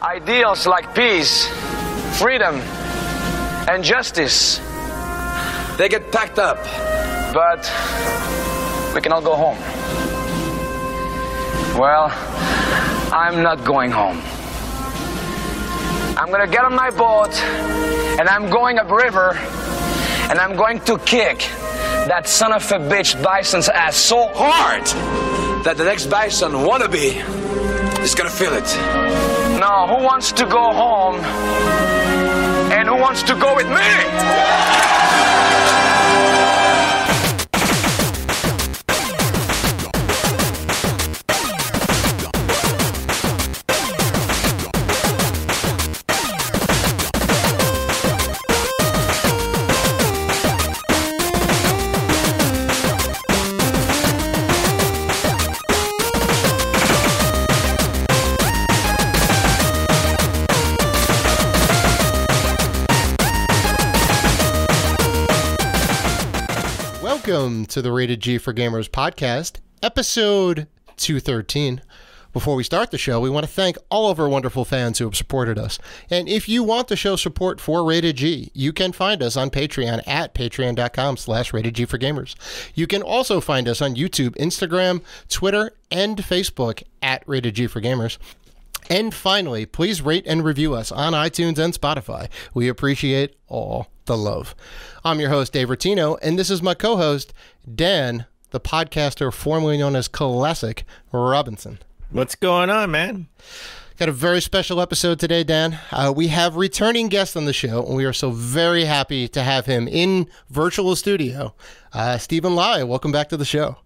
ideals like peace, freedom, and justice, they get packed up, but we can all go home. Well, I'm not going home. I'm gonna get on my boat, and I'm going upriver, and I'm going to kick that son of a bitch bison's ass so hard that the next bison wannabe is gonna feel it. Now, who wants to go home, and who wants to go with me? Welcome to the Rated G for Gamers podcast, episode 213. Before we start the show, we want to thank all of our wonderful fans who have supported us. And if you want to show support for Rated G, you can find us on Patreon at patreon.com/RatedG4Gamers. You can also find us on YouTube, Instagram, Twitter, and Facebook at Rated G for Gamers. And finally, please rate and review us on iTunes and Spotify. We appreciate all the love. I'm your host, Dave Rotino, and this is my co-host, Dan, the podcaster formerly known as Classic Robinson. What's going on, man? Got a very special episode today, Dan. We have returning guest on the show, and we are so very happy to have him in virtual studio. Stephen Lai, welcome back to the show.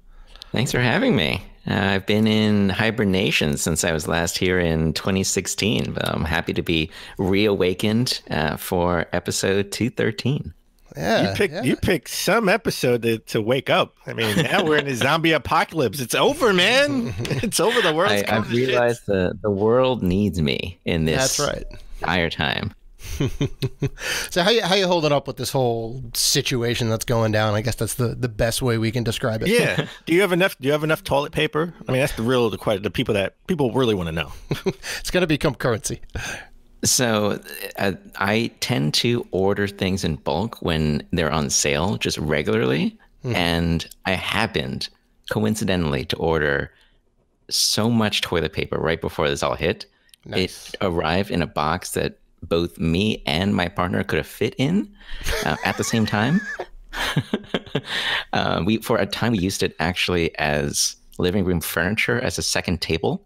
Thanks for having me. I've been in hibernation since I was last here in 2016, but I'm happy to be reawakened for episode 213. Yeah, you picked some episode to wake up. I mean, now we're in a zombie apocalypse. It's over, man. It's over. The world's I've realized the world needs me in this entire time. So how you holding up with this whole situation that's going down? I guess that's the best way we can describe it. Yeah. Do you have enough toilet paper? I mean, that's the question. The people really want to know. It's going to become currency. So I tend to order things in bulk when they're on sale, just regularly. And I happened, coincidentally, to order so much toilet paper right before this all hit. Nice. It arrived in a box that both me and my partner could have fit in at the same time. For a time, we used it actually as living room furniture, as a second table.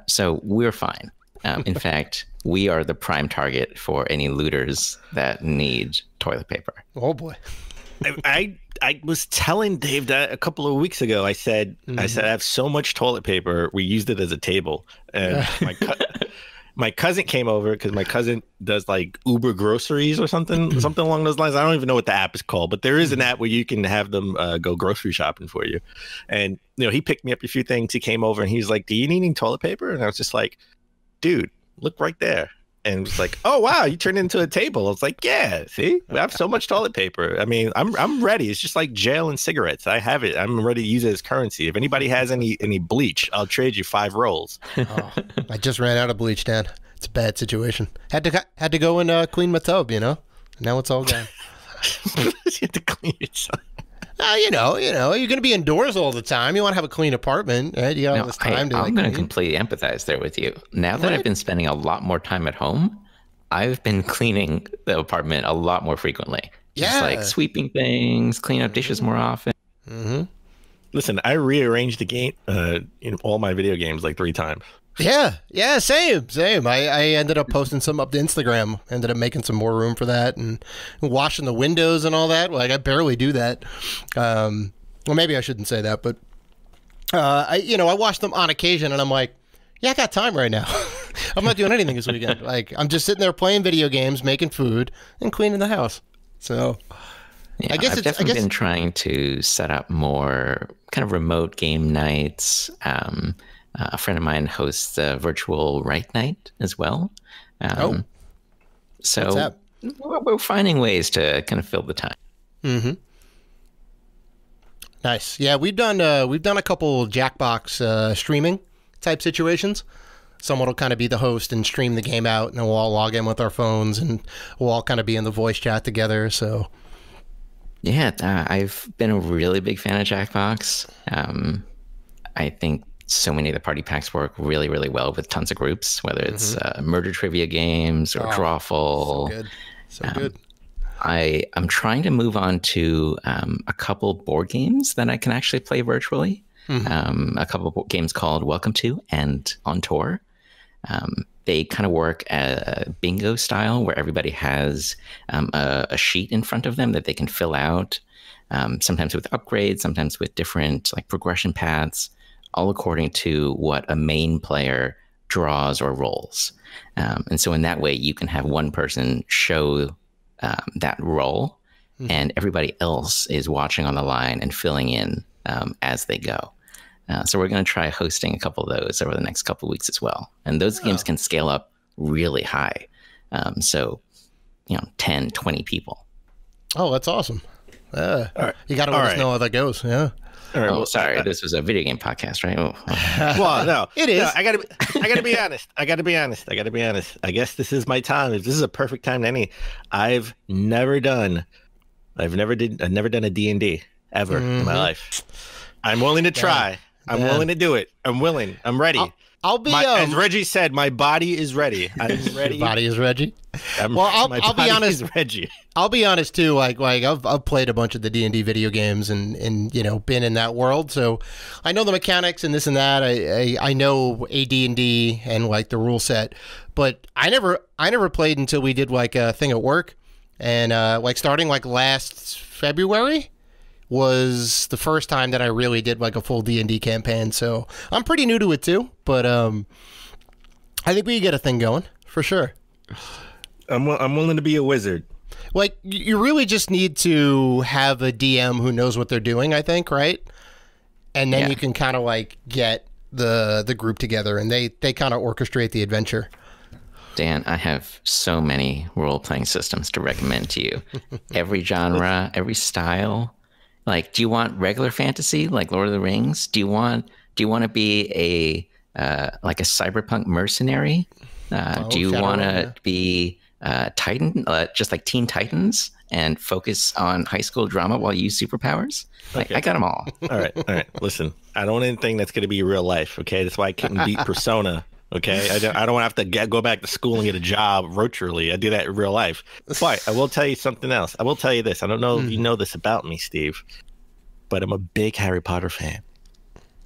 So we're fine. In fact, we are the prime target for any looters that need toilet paper. Oh, boy. I was telling Dave that a couple of weeks ago. I said, I have so much toilet paper. We used it as a table. And my cousin came over because my cousin does like Uber groceries or something along those lines. I don't even know what the app is called, but there is an app where you can have them go grocery shopping for you. And, he picked me up a few things. He came over and he's like, "Do you need any toilet paper?" And I was just like, "Dude, look right there." And it was like, "Oh, wow, you turned it into a table." I was like, "Yeah, see, we have so much toilet paper. I mean, I'm ready. It's just like jail and cigarettes. I have it. I'm ready to use it as currency. If anybody has any bleach, I'll trade you 5 rolls." Oh, I just ran out of bleach, Dan. It's a bad situation. Had to go and clean my tub, Now it's all gone. You had to clean yourself. You're going to be indoors all the time. You want to have a clean apartment, right? You got all this time to I'm going to completely empathize there with you. Now that I've been spending a lot more time at home, I've been cleaning the apartment a lot more frequently. Just like sweeping things, clean up dishes more often. Mm-hmm. Listen, I rearranged the game, all my video games like 3 times. Yeah, same. I ended up posting some up to Instagram, ended up making some more room for that and washing the windows and all that. Like, I barely do that. Well, maybe I shouldn't say that, but I wash them on occasion and I'm like, yeah, I got time right now. I'm not doing anything this weekend. Like, I'm just sitting there playing video games, making food, and cleaning the house. So yeah, I've definitely been trying to set up more kind of remote game nights. A friend of mine hosts a virtual write night as well. So we're finding ways to kind of fill the time. Mm-hmm. Nice. Yeah, we've done a couple Jackbox streaming type situations. someone will kind of be the host and stream the game out, and then we'll all log in with our phones, and we'll all kind of be in the voice chat together. So, yeah, I've been a really big fan of Jackbox. I think so many of the party packs work really, really well with tons of groups, whether it's murder trivia games or Drawful. So good. So good. I'm trying to move on to a couple board games that I can actually play virtually. A couple of games called Welcome to and On Tour. They kind of work a bingo style where everybody has a sheet in front of them that they can fill out, sometimes with upgrades, sometimes with different like progression paths, all according to what a main player draws or rolls. And so in that way, you can have one person show that roll, and everybody else is watching on the line and filling in as they go. So we're going to try hosting a couple of those over the next couple of weeks as well. And those games can scale up really high. So, 10, 20 people. Oh, that's awesome. All right. You got to let us know how that goes. Yeah. All right, well, sorry, this was a video game podcast, right? Oh. Well, no, it is. No, I gotta be honest. I gotta be honest. I guess this is my time. This is a perfect time to any. I've never done a D&D ever in my life. I'm willing to try. I'm willing to do it. I'm willing. I'm ready. I'll be as Reggie said, my body is ready. I'm ready. Your body is Reggie. I'll be honest. Reggie. I'll be honest too. Like I've played a bunch of the D&D video games and been in that world, so I know the mechanics and this and that. I know AD&D and like the rule set, but I never played until we did like a thing at work, and like starting like last February was the first time that I really did like a full D&D campaign. So I'm pretty new to it too, but I think we can get a thing going for sure. I'm willing to be a wizard. Like, you really just need to have a DM who knows what they're doing, I think, right? And then you can kind of like get the group together, and they kind of orchestrate the adventure. Dan, I have so many role-playing systems to recommend to you. Every genre, every style. Like, do you want regular fantasy, like Lord of the Rings? Do you want to be a cyberpunk mercenary? Do you want to be Titan, just like Teen Titans, and focus on high school drama while you use superpowers? Like, I got them all. All right. Listen, I don't want anything that's going to be real life. Okay, that's why I couldn't beat Persona. Okay, I don't want to have to go back to school and get a job virtually. I do that in real life. But I will tell you something else. I will tell you this. I don't know if you know this about me, Steve, but I'm a big Harry Potter fan.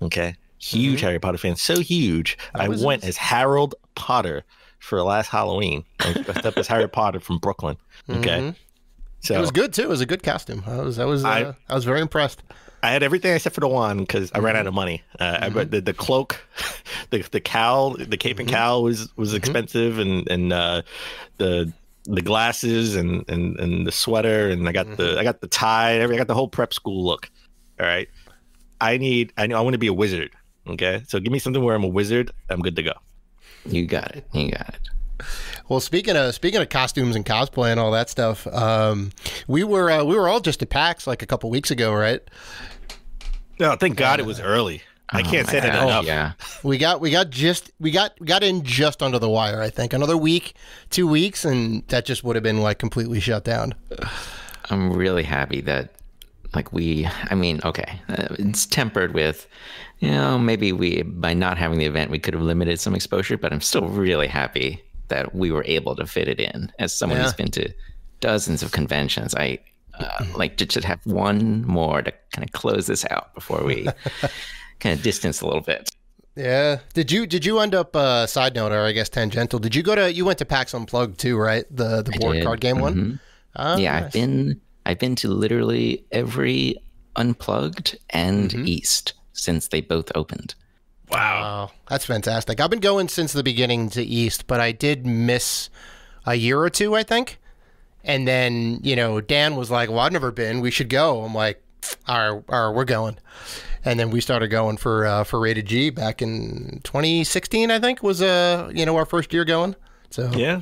Okay, huge Harry Potter fan. So huge, I went as Harold Potter for last Halloween. I dressed up as Harry Potter from Brooklyn. Okay, so it was good too. It was a good costume. I was very impressed. I had everything except for the wand because I ran out of money. The cloak, the cowl, the cape and cowl was expensive, and the glasses and the sweater, and I got the tie. I got the whole prep school look. All right, I want to be a wizard. Okay, so give me something where I'm a wizard. I'm good to go. You got it. Well, speaking of costumes and cosplay and all that stuff, we were all just at PAX like a couple weeks ago, right? No, thank God it was early. I can't say that enough. Yeah, we got in just under the wire. I think another week, 2 weeks, and that just would have been like completely shut down. I'm really happy that it's tempered with, maybe by not having the event, we could have limited some exposure, but I'm still really happy that we were able to fit it in. As someone who's been to dozens of conventions, I like to just have one more to kind of close this out before we kind of distance a little bit. Yeah. Did you end up, side note, or I guess tangential, you went to PAX Unplugged too, right? The board card game one? Yeah, nice. I've been to literally every Unplugged and East since they both opened. Wow. That's fantastic. I've been going since the beginning to East, but I did miss a year or two, I think. And then, Dan was like, well, I've never been. We should go. I'm like, all right, we're going. And then we started going for Rated G back in 2016, I think, was our first year going. So Yeah,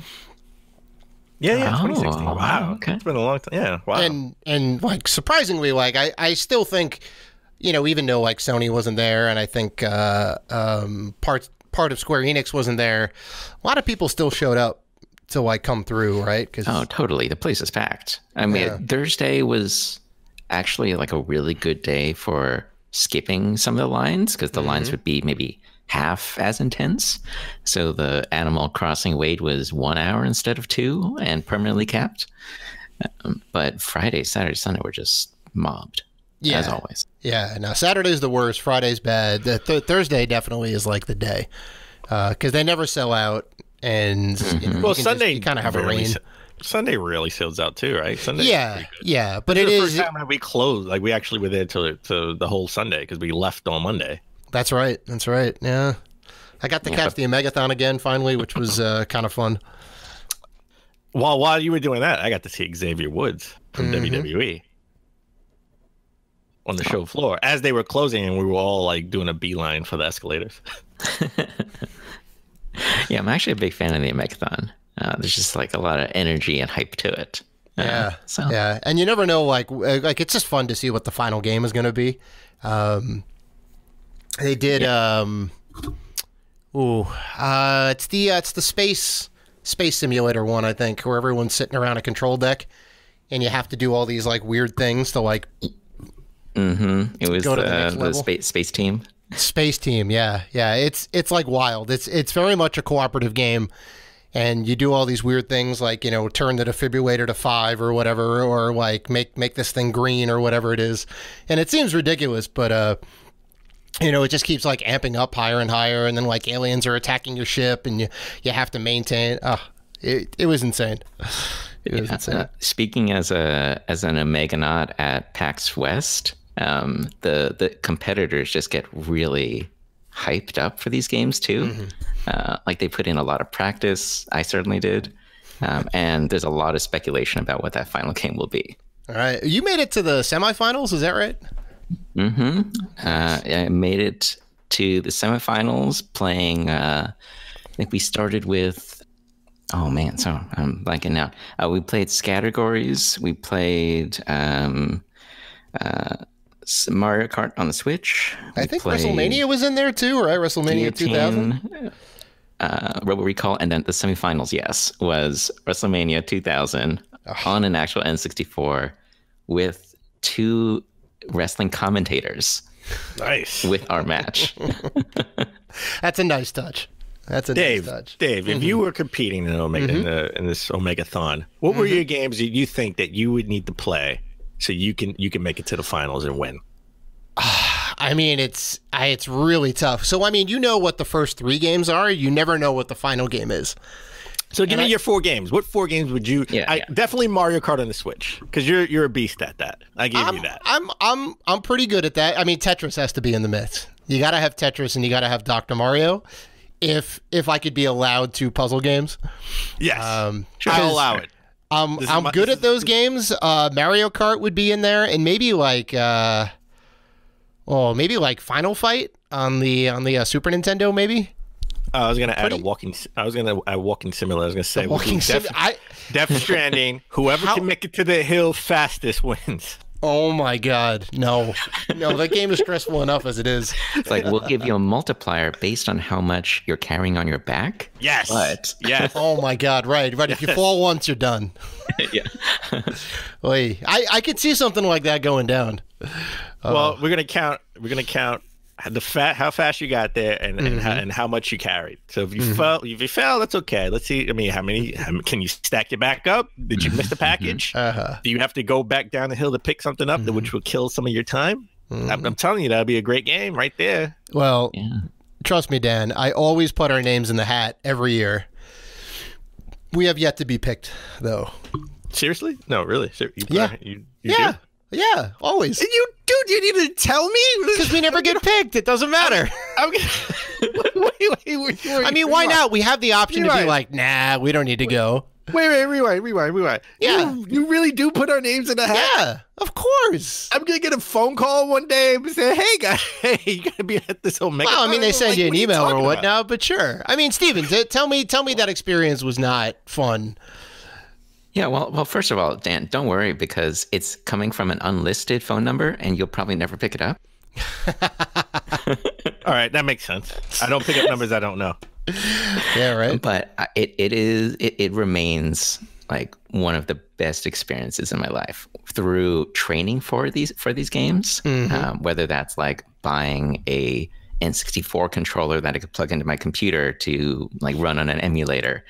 2016. Wow. Okay. It's been a long time. Yeah. Wow. And like surprisingly, like I still think, even though like Sony wasn't there, and I think part of Square Enix wasn't there, a lot of people still showed up to like come through, right? Oh, totally. The place is packed. I mean, Thursday was actually like a really good day for skipping some of the lines, because the lines would be maybe half as intense. So the Animal Crossing wait was 1 hour instead of 2 and permanently capped. But Friday, Saturday, Sunday were just mobbed, as always. Yeah, no, Saturday's the worst, Friday's bad. Thursday definitely is like the day, because they never sell out. And well, Sunday you kind of have a rain. Sunday really sells out too, right? Sunday, yeah, but it is. The first time we closed, like we actually were there till the whole Sunday because we left on Monday. That's right. Yeah, I got to catch the Omegathon again finally, which was kind of fun. While you were doing that, I got to see Xavier Woods from WWE on the show floor as they were closing, and we were all like doing a beeline for the escalators. Yeah, I'm actually a big fan of the Omegathon. There's just like a lot of energy and hype to it. Yeah, and you never know. Like it's just fun to see what the final game is going to be. They did. It's the space simulator one, I think, where everyone's sitting around a control deck, and you have to do all these like weird things to like. It was the space team. Space Team, yeah. It's like wild. It's very much a cooperative game, and you do all these weird things like, you know, turn the defibrillator to 5 or whatever, or like make this thing green or whatever it is, and it seems ridiculous, but you know, it just keeps like amping up higher and higher, and then like aliens are attacking your ship, and you have to maintain. It was insane. It was insane. Speaking as an Omeganaut at PAX West. The competitors just get really hyped up for these games too. Like they put in a lot of practice. I certainly did. And there's a lot of speculation about what that final game will be. All right. You made it to the semifinals, is that right? I made it to the semifinals playing, I think we started with, oh man, so I'm blanking now. We played Scattergories. We played Mario Kart on the Switch. I think WrestleMania was in there too, right? WrestleMania 2000. Robo Recall, and then the semifinals, was WrestleMania 2000 on an actual N64 with 2 wrestling commentators. Nice. With our match. That's a nice touch. Nice touch. Dave, if you were competing in this Omegathon, what were your games that you think that you would need to play so you can make it to the finals and win? I mean, it's really tough. So, I mean, you know what the first 3 games are. You never know what the final game is. So give me your 4 games. What 4 games would you? Definitely Mario Kart on the Switch, because you're a beast at that. I give you that. I'm pretty good at that. I mean, Tetris has to be in the mix. You got to have Tetris, and you got to have Dr. Mario. If I could be allowed to puzzle games, yes, I'll allow it. I'm good at those games. Mario Kart would be in there, and maybe like Final Fight on the Super Nintendo, maybe. I was gonna add walking simulator. I was gonna say Death Stranding. Whoever can make it to the hill fastest wins. Oh my God, no, that game is stressful enough as it is. It's like, we'll give you a multiplier based on how much you're carrying on your back. Yes. Yes. Oh my God, right. Yes. If you fall once, you're done. Yeah. I could see something like that going down. Well, we're gonna count how fast you got there and how much you carried. So if you fell, that's okay. Let's see. I mean, how can you stack it back up? Did you miss the package? Do you have to go back down the hill to pick something up, which will kill some of your time? I'm telling you, that'll be a great game right there. Well, trust me, Dan, I always put our names in the hat every year. We have yet to be picked, though. Seriously? No, really? You do? Yeah, always. You need to tell me? Because we never get picked. It doesn't matter. Wait. I mean, why not? We have the option to be like, nah, we don't need to go. Wait, rewind. Yeah. You really do put our names in the hat? Yeah, of course. I'm going to get a phone call one day and say, hey, guys, you got to be at this Omega. Well, I mean, they send you an email or whatnot, but sure. I mean, Steven, tell me that experience was not fun. Yeah, well, first of all, Dan, don't worry, because it's coming from an unlisted phone number, and you'll probably never pick it up. All right, that makes sense. I don't pick up numbers I don't know. Yeah, right. But it remains like one of the best experiences in my life through training for these games. Whether that's like buying a N64 controller that I could plug into my computer to like run on an emulator,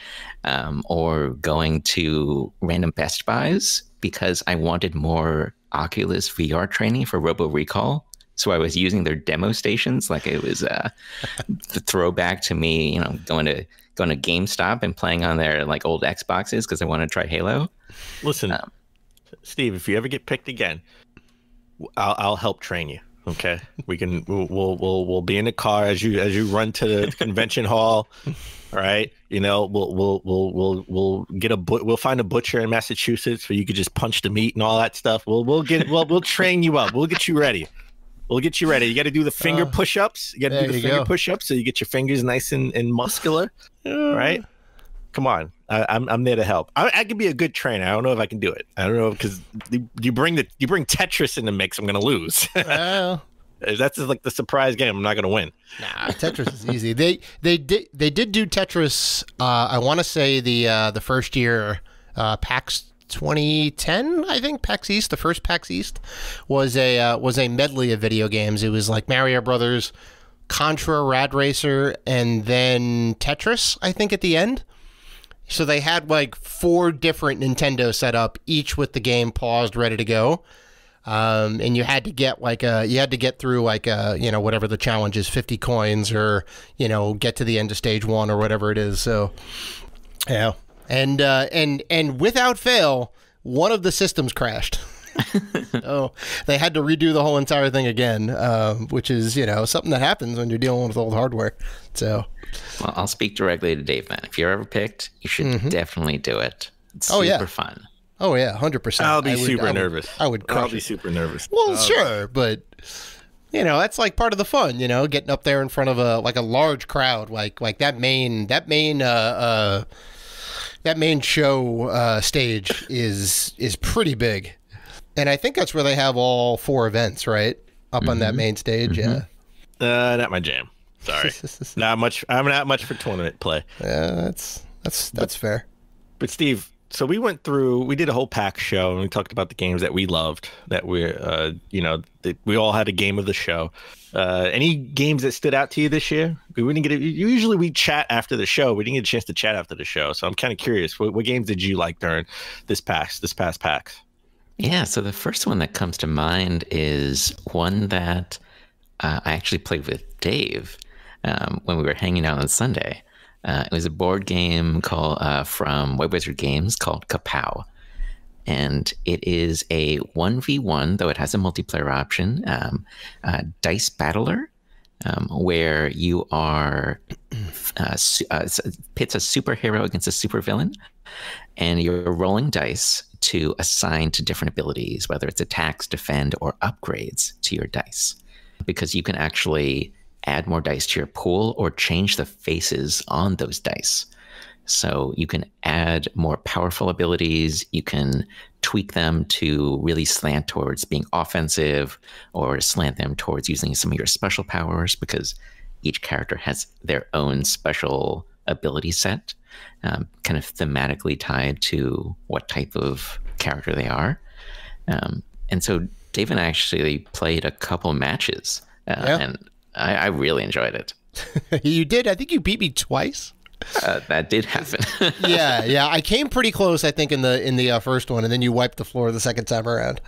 or going to random Best Buys because I wanted more Oculus VR training for Robo Recall. So I was using their demo stations like it was the throwback to me, going to GameStop and playing on their like old Xboxes because I wanted to try Halo. Listen, Steve, if you ever get picked again, I'll help train you. Okay, we'll be in the car as you run to the convention hall. All right, we'll find a butcher in Massachusetts where you could just punch the meat and all that stuff. We'll train you up. We'll get you ready. We'll get you ready. You got to do the finger push-ups. You got to do the finger push-ups so you get your fingers nice and muscular. All right, come on. I'm there to help. I could be a good trainer. I don't know if I can do it. I don't know because you bring Tetris in the mix. I'm gonna lose. Well, that's just like the surprise game. I'm not gonna win. Nah, Tetris is easy. They did do Tetris. I want to say the first year PAX 2010, I think. PAX East, the first PAX East was a medley of video games. It was like Mario Brothers, Contra, Rad Racer, and then Tetris, I think, at the end. So they had like 4 different Nintendo set up, each with the game paused, ready to go. And you had to get through whatever the challenge is, 50 coins, or get to the end of stage 1 or whatever it is. So yeah, and without fail, one of the systems crashed. So they had to redo the whole entire thing again, which is something that happens when you're dealing with old hardware. So, well, I'll speak directly to Dave, man. If you're ever picked, you should definitely do it. It's super fun. Oh yeah, 100%. I'll be super nervous. I would crush I'll be super nervous. Well, sure, but that's like part of the fun. Getting up there in front of a large crowd, like that main show stage is pretty big. And I think that's where they have all 4 events, right? Up on that main stage, yeah. Not my jam. Sorry, not much. I'm not much for tournament play. Yeah, that's fair. But Steve, so we did a whole PAX show, and we talked about the games that we loved. That we all had a game of the show. Any games that stood out to you this year? We didn't get. Usually we chat after the show. We didn't get a chance to chat after the show, so I'm kind of curious. What games did you like during this past PAX? Yeah, so the first one that comes to mind is one that I actually played with Dave when we were hanging out on Sunday. It was a board game called from Web Wizard Games called Kapow. And it is a 1v1, though it has a multiplayer option, dice battler, where you are pits a superhero against a supervillain, and you're rolling dice to assign to different abilities, whether it's attacks, defend, or upgrades to your dice. Because you can actually add more dice to your pool or change the faces on those dice. So you can add more powerful abilities. You can tweak them to really slant towards being offensive, or slant them towards using some of your special powers, because each character has their own special ability set, kind of thematically tied to what type of character they are. And so Dave and I actually played a couple matches, and I really enjoyed it. You did? I think you beat me twice. That did happen. yeah. I came pretty close, I think, in the first one, and then you wiped the floor the second time around.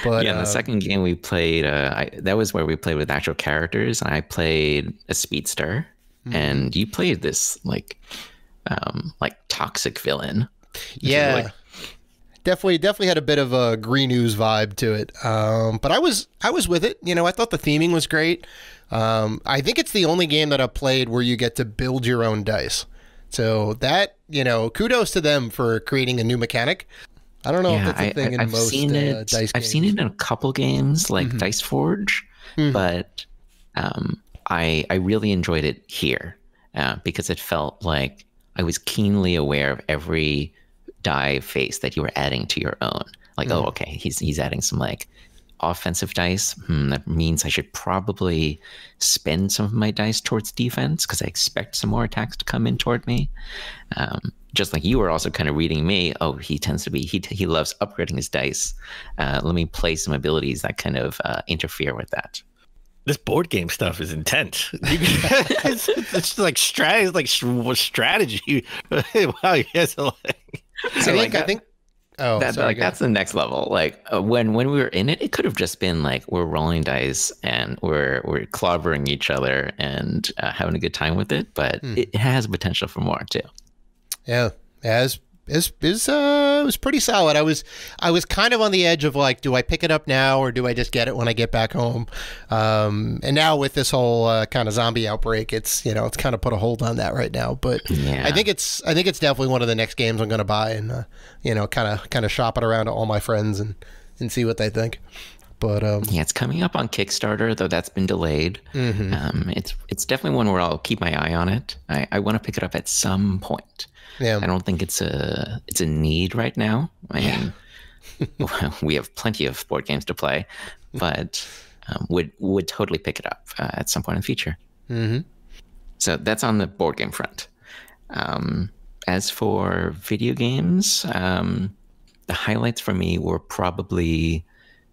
But yeah, in the second game we played, that was where we played with actual characters. I played a speedster, and you played this like toxic villain. Yeah, definitely had a bit of a Green Ooze vibe to it. But I was with it. I thought the theming was great. I think it's the only game that I've played where you get to build your own dice. So that, kudos to them for creating a new mechanic. I don't know if that's a thing in most dice games. I've seen it in a couple games like Dice Forge, but I really enjoyed it here because it felt like I was keenly aware of every die face that you were adding to your own. Like, oh, okay, he's adding some like offensive dice, that means I should probably spend some of my dice towards defense because I expect some more attacks to come in toward me. Just like you were also kind of reading me. Oh, he tends to be, he loves upgrading his dice. Let me play some abilities that kind of interfere with that. This board game stuff is intense. It's like strategy. Wow, you guys are like. I think. Oh, that's the next level. Like when we were in it, it could have just been like we're rolling dice and we're clobbering each other and having a good time with it. But it has potential for more too. Yeah, it was pretty solid. I was kind of on the edge of like, do I pick it up now or do I just get it when I get back home? And now with this whole kind of zombie outbreak, it's kind of put a hold on that right now. But yeah. I think it's definitely one of the next games I'm going to buy and kind of shop it around to all my friends and see what they think. But yeah, it's coming up on Kickstarter, though that's been delayed. Mm-hmm. It's definitely one where I'll keep my eye on it. I want to pick it up at some point. Yeah. I don't think it's a need right now. I mean, we have plenty of board games to play, but would totally pick it up at some point in the future. Mm-hmm. So that's on the board game front. As for video games, the highlights for me were probably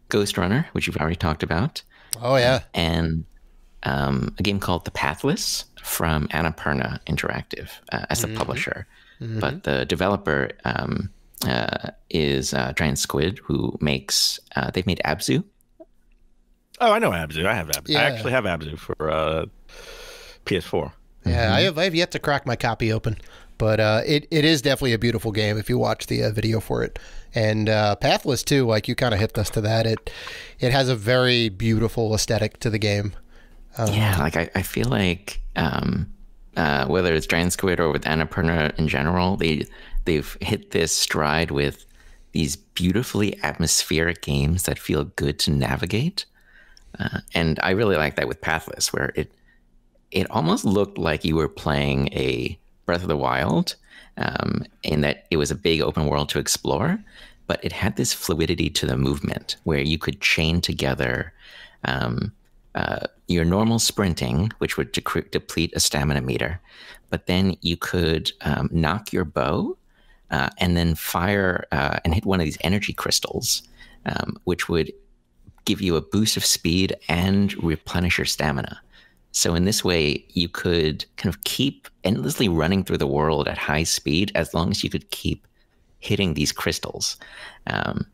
Ghost Runner, which you've already talked about. Oh, yeah. And a game called The Pathless from Annapurna Interactive as the publisher. Mm-hmm. But the developer is Giant Squid, who makes, they've made Abzu. Oh, I know Abzu. I have Abzu. Yeah. I actually have Abzu for PS4. Yeah, mm-hmm. I have yet to crack my copy open. But it is definitely a beautiful game if you watch the video for it. And Pathless, too, like you kind of hipped us to that. It has a very beautiful aesthetic to the game. Yeah, like I feel like whether it's Giant Squid or with Annapurna in general, they've hit this stride with these beautifully atmospheric games that feel good to navigate. And I really like that with Pathless, where it almost looked like you were playing a Breath of the Wild, in that it was a big open world to explore, but it had this fluidity to the movement where you could chain together your normal sprinting, which would deplete a stamina meter, but then you could knock your bow and then fire and hit one of these energy crystals, which would give you a boost of speed and replenish your stamina. So in this way, you could kind of keep endlessly running through the world at high speed as long as you could keep hitting these crystals. And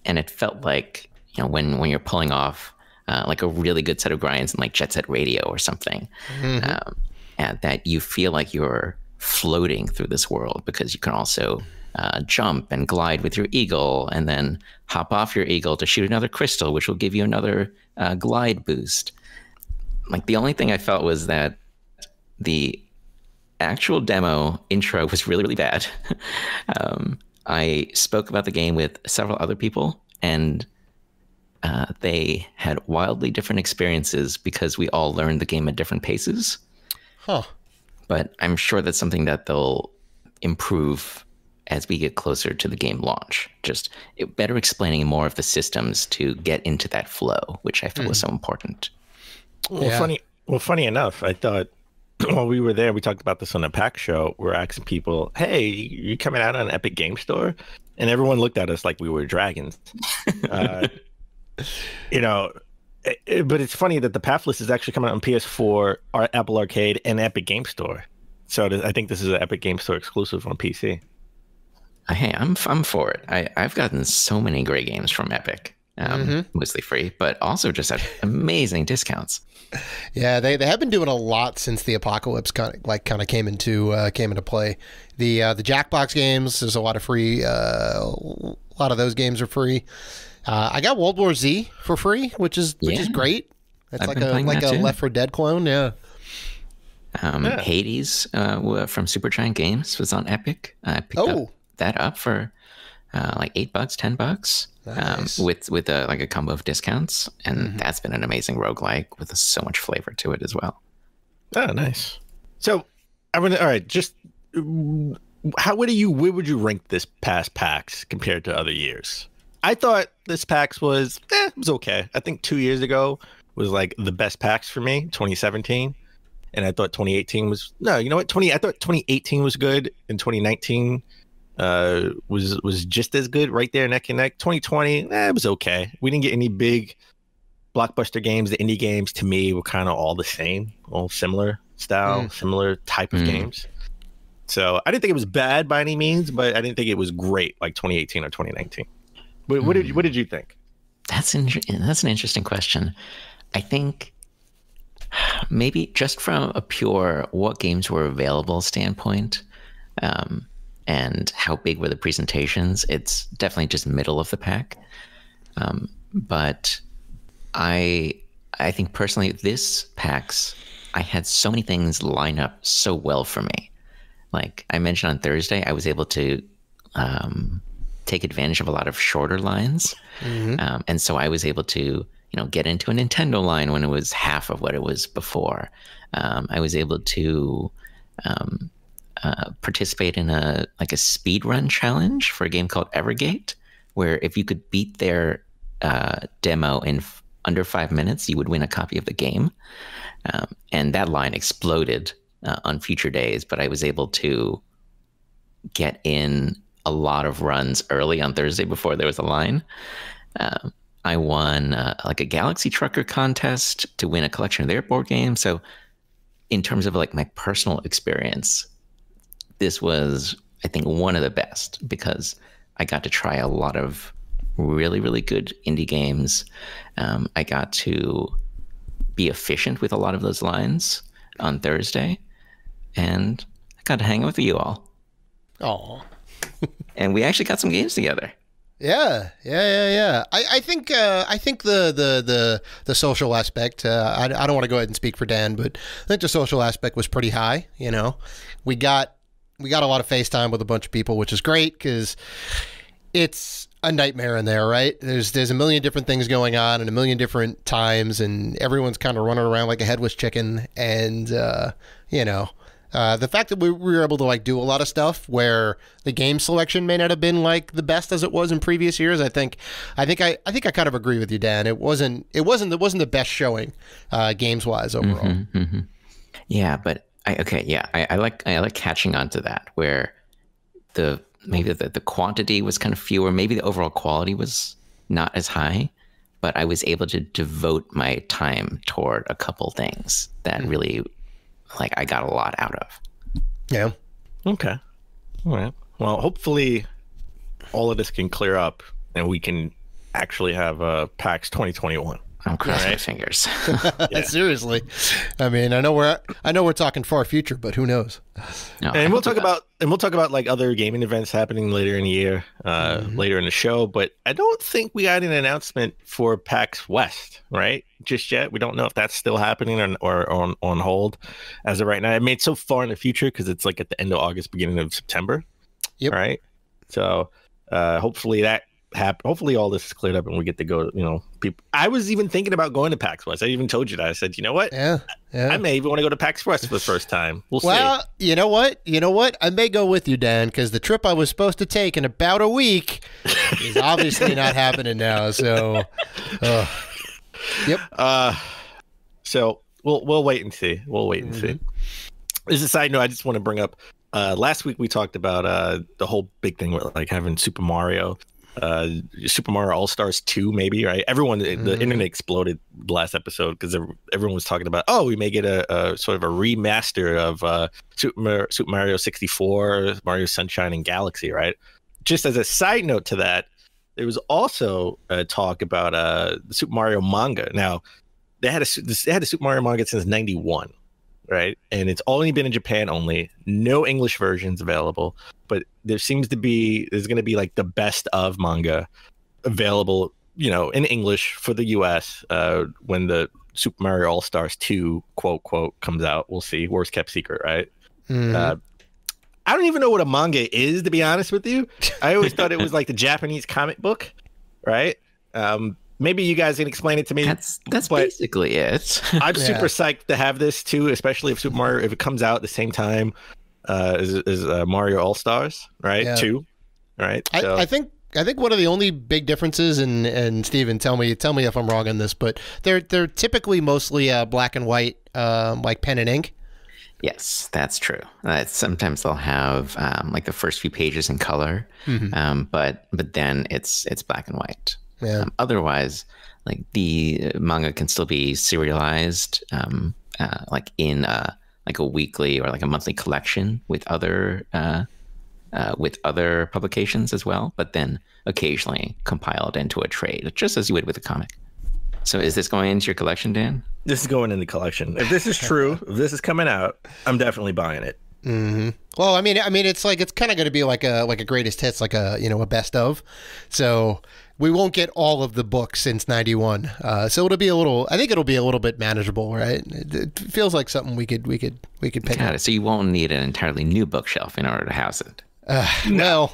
it felt like, when you're pulling off like a really good set of grinds in like Jet Set Radio or something, and that you feel like you're floating through this world because you can also jump and glide with your eagle and then hop off your eagle to shoot another crystal, which will give you another glide boost. Like the only thing I felt was that the actual demo intro was really, really bad. I spoke about the game with several other people, and they had wildly different experiences because we all learned the game at different paces. Huh. But I'm sure that's something that they'll improve as we get closer to the game launch. Just better explaining more of the systems to get into that flow, which I feel was so important. Well, funny enough, I thought while we were there, we talked about this on the PAX show. We're asking people, "Hey, you coming out on Epic Game Store?" And everyone looked at us like we were dragons. But it's funny that the Pathless is actually coming out on PS4, Apple Arcade, and Epic Game Store. So I think this is an Epic Game Store exclusive on PC. Hey, I'm for it. I've gotten so many great games from Epic. Mostly free, but also just at amazing discounts. Yeah, they have been doing a lot since the apocalypse kind of came into play. The Jackbox games, there's a lot of free. A lot of those games are free. I got World War Z for free, which is great. It's like a Left 4 Dead clone. Yeah. Hades from Supergiant Games was on Epic. I picked that up for like $8, $10. Nice. With a combo of discounts, and that's been an amazing roguelike with so much flavor to it as well. Oh, nice. So, all right, just where would you rank this past PAX compared to other years? I thought this PAX was it was okay. I think 2 years ago was like the best PAX for me, 2017, and I thought 2018 was no. You know what? I thought 2018 was good, and 2019 was just as good, right there neck and neck. 2020, it was okay. We didn't get any big blockbuster games. The indie games to me were kind of all the same, all similar style, similar type of games. So I didn't think it was bad by any means, but I didn't think it was great like 2018 or 2019. What did you think? That's an interesting question. I think maybe just from a pure what games were available standpoint, and how big were the presentations, it's definitely just middle of the pack. But I think personally, this PAX, I had so many things line up so well for me. Like I mentioned on Thursday, I was able to take advantage of a lot of shorter lines. And so I was able to, get into a Nintendo line when it was half of what it was before. I was able to participate in a speed run challenge for a game called Evergate, where if you could beat their demo in under 5 minutes, you would win a copy of the game. And that line exploded on future days, but I was able to get in a lot of runs early on Thursday before there was a line. I won a Galaxy Trucker contest to win a collection of their board games. So in terms of my personal experience, this was, I think, one of the best because I got to try a lot of really, really good indie games. I got to be efficient with a lot of those lines on Thursday, and I got to hang out with you all. Oh, and we actually got some games together. Yeah. I think the social aspect. I don't want to go ahead and speak for Dan, but I think the social aspect was pretty high. We got a lot of FaceTime with a bunch of people, which is great because it's a nightmare in there, right? There's a million different things going on and a million different times, and everyone's kind of running around like a headless chicken. And the fact that we were able to do a lot of stuff where the game selection may not have been the best as it was in previous years. I think I kind of agree with you, Dan. It wasn't the best showing games wise overall. Yeah, but I like catching on to that where maybe the quantity was kind of fewer, maybe the overall quality was not as high, but I was able to devote my time toward a couple things that really I got a lot out of. Yeah. Okay. All right. Well, hopefully all of this can clear up and we can actually have PAX 2021. I'm crossing my fingers. Yeah. Seriously. I mean, I know we're talking far future, but who knows? No, and we'll talk about other gaming events happening later in the year, later in the show. But I don't think we got an announcement for PAX West, right? Just yet. We don't know if that's still happening or on hold as of right now. I mean, it's so far in the future because it's at the end of August, beginning of September. Yep. Right. So hopefully hopefully all this is cleared up and we get to go, people. I was even thinking about going to PAX West. I even told you that. I said, you know what? Yeah. I may even want to go to PAX West for the first time. We'll see. Well, you know what? I may go with you, Dan, because the trip I was supposed to take in about a week is obviously not happening now. So, yep. So we'll wait and see. We'll wait and see. As a side note, I just want to bring up, last week we talked about the whole big thing with having Super Mario All-Stars 2, maybe, right? Everyone, the internet exploded the last episode because everyone was talking about, we may get a sort of a remaster of Super Mario 64, Mario Sunshine, and Galaxy, right? Just as a side note to that, there was also a talk about the Super Mario manga. Now, they had a Super Mario manga since '91, right? And it's only been in Japan only. No English versions available. But there's going to be the best of manga available, in English for the US when the Super Mario All-Stars 2 quote comes out. We'll see. Worst kept secret, right? I don't even know what a manga is, to be honest with you. I always thought it was the Japanese comic book, right? Maybe you guys can explain it to me. That's basically it. I'm super psyched to have this too, especially if Super Mario, if it comes out at the same time as Mario All Stars, right? Yeah. 2, right? I think one of the only big differences, and Steven, tell me if I'm wrong on this, but they're typically mostly black and white, like pen and ink. Yes, that's true. Sometimes they'll have like the first few pages in color, but then it's black and white. Yeah. Otherwise, like the manga can still be serialized, like in like a weekly or like a monthly collection with other publications as well, but then occasionally compiled into a trade, just as you would with a comic. So is this going into your collection, Dan? This is going in the collection. If this is true, if this is coming out, I'm definitely buying it. Mm-hmm. Well, I mean, it's kind of going to be like a greatest hits, like a best of. So we won't get all of the books since '91. So it'll be I think it'll be a little bit manageable, right? It feels like something we could pick up. So you won't need an entirely new bookshelf in order to house it. No,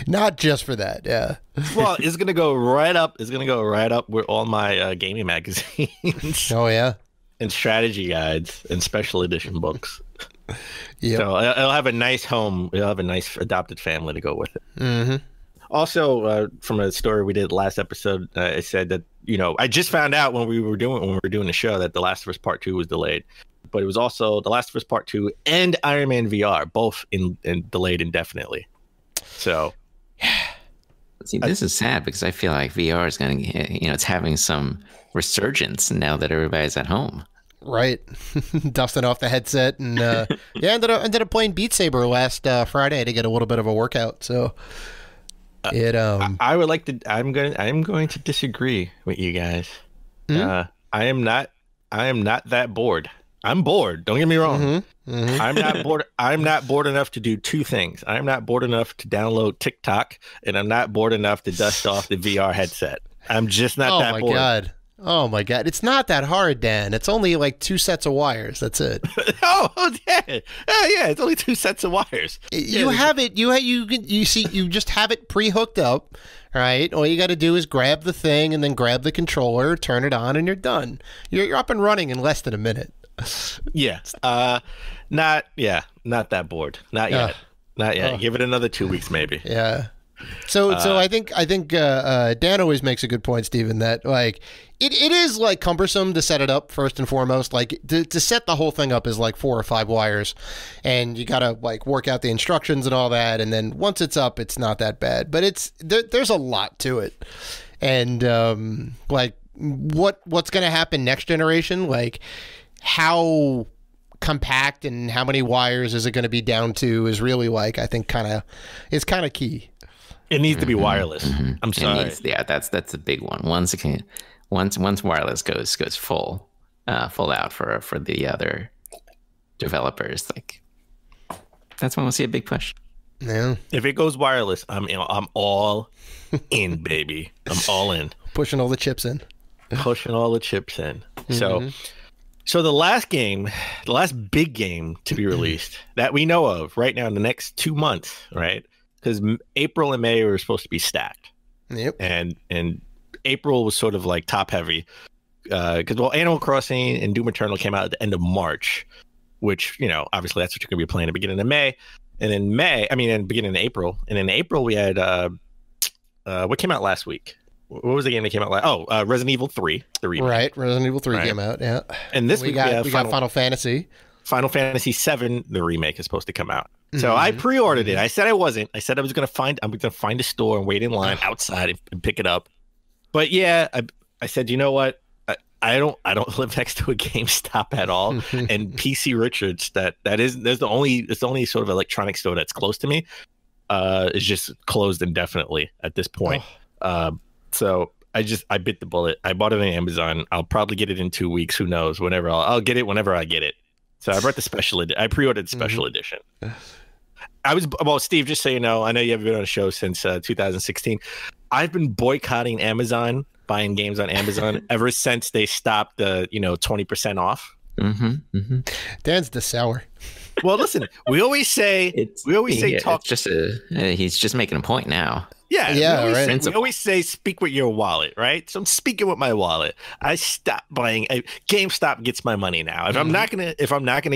not just for that. Yeah. Well, it's gonna go right up. It's gonna go right up with all my gaming magazines. Oh yeah. And strategy guides and special edition books. Yeah. So it'll have a nice home. It'll have a nice adopted family to go with it. Mm-hmm. Also, from a story we did last episode, it said that I just found out when we were doing the show that The Last of Us Part 2 was delayed. But it was also The Last of Us Part 2 and Iron Man VR, both in delayed indefinitely. So, see, this is sad because I feel like VR is going to, it's having some resurgence now that everybody's at home. Right, dusting off the headset and ended up playing Beat Saber last Friday to get a little bit of a workout. So, I would like to. I'm going to disagree with you guys. I am not that bored. I'm bored. Don't get me wrong. I'm not bored. I'm not bored enough to do two things. I'm not bored enough to download TikTok, and I'm not bored enough to dust off the VR headset. I'm just not that bored. Oh my god! It's not that hard, Dan. It's only like 2 sets of wires. That's it. Oh yeah, it's only 2 sets of wires. You have it. You see. You just have it pre-hooked up. Right. All you got to do is grab the thing and then grab the controller, turn it on, and you're done. You're up and running in less than a minute. Yeah. Not that bored. Not yet. Not yet. Give it another 2 weeks, maybe. Yeah. So I think Dan always makes a good point, Steven, that like it is like cumbersome to set it up first and foremost. Like to set the whole thing up is like 4 or 5 wires, and you gotta like work out the instructions and all that. And then once it's up, it's not that bad. But there's a lot to it, and like what's gonna happen next generation, like how compact and how many wires is it going to be down to is really like I think kind of key. It needs to be wireless. I'm sorry. That's a big one. Once wireless goes full out for the other developers, like that's when we'll see a big push. Yeah. If it goes wireless, I'm all in, baby. I'm all in. Pushing all the chips in. So the last big game to be released that we know of right now in the next 2 months, right? Because April and May were supposed to be stacked. Yep. And April was sort of like top heavy because Animal Crossing and Doom Eternal came out at the end of March, which obviously that's what you're going to be playing at the beginning of May, and then the beginning of April, and in April we had what came out last week. What was the game that came out last? Resident Evil 3, the remake. Right, Resident Evil 3 came out, yeah. And this week we got Final Fantasy. Final Fantasy 7, the remake, is supposed to come out. So I pre-ordered it. I said I wasn't. I said I'm going to find a store and wait in line outside and pick it up. But yeah, I said, you know what? I don't live next to a GameStop at all. And PC Richards, it's the only sort of electronic store that's close to me, is just closed indefinitely at this point. So I bit the bullet. I bought it on Amazon. I'll probably get it in 2 weeks. Who knows? Whenever I'll get it whenever I get it. So I brought the special edition. I pre-ordered the special edition. Steve, just so you know, I know you haven't been on a show since 2016. I've been boycotting Amazon, buying games on Amazon ever since they stopped the 20% off. Dan's the sour. Well, listen, we always say he's just making a point now. Yeah, right. We always say speak with your wallet, right? So I'm speaking with my wallet. I stopped buying. GameStop gets my money now. If I'm not gonna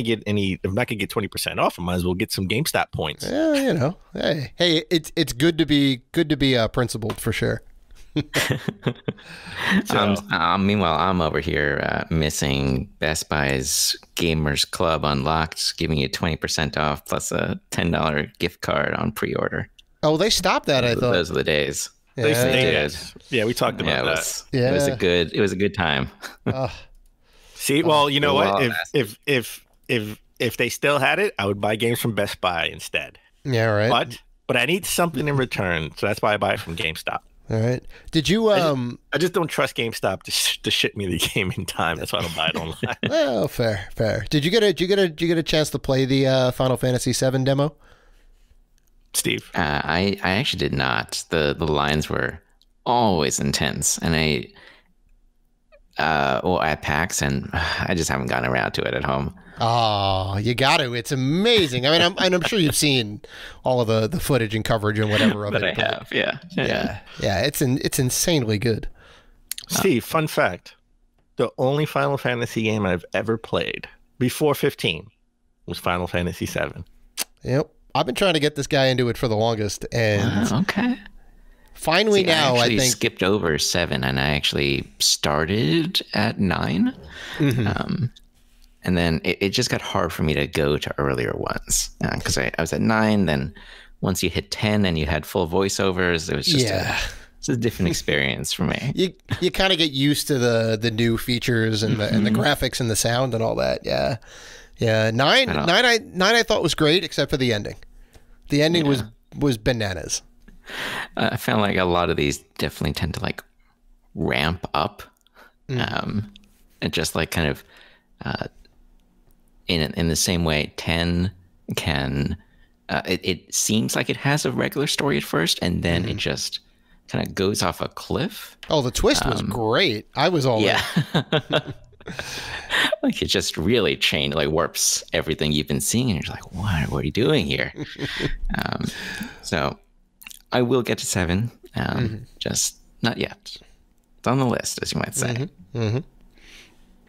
get 20% off, I might as well get some GameStop points. Yeah, you know, hey, it's good to be principled for sure. Meanwhile, I'm over here missing Best Buy's Gamers Club Unlocked, giving you 20% off plus a $10 gift card on pre-order. Oh, they stopped that. I thought those are the days. Yeah. They did. Yeah, we talked about that. It was a good time. See, well, you know what? If they still had it, I would buy games from Best Buy instead. Yeah, right. But I need something in return, so that's why I buy it from GameStop. All right. Did you? I just don't trust GameStop to ship me the game in time. That's why I don't buy it online. Oh, fair. Did you get a chance to play the Final Fantasy VII demo? Steve? I actually did not. The lines were always intense, and at PAX, and I just haven't gotten around to it at home. Oh, you got to! It's amazing. I mean, I'm sure you've seen all of the footage and coverage and whatever of but it. I have, yeah. It's insanely good. Steve, fun fact: the only Final Fantasy game I've ever played before 15 was Final Fantasy VII. Yep. I've been trying to get this guy into it for the longest, and okay. Finally, now I think skipped over 7, and I actually started at 9, and then it just got hard for me to go to earlier ones because I was at 9. Then once you hit 10 and you had full voiceovers, it was just it's a different experience for me. You kind of get used to the new features and the graphics and the sound and all that. Yeah. 9 I thought was great except for the ending. The ending was bananas. I found like a lot of these definitely tend to like ramp up, and just like kind of in the same way 10 can. It seems like it has a regular story at first, and then it just kind of goes off a cliff. Oh, the twist was great. I was all in. Like it just really warps everything you've been seeing, and you're like, what are you doing here? So I will get to 7, just not yet. It's on the list, as you might say.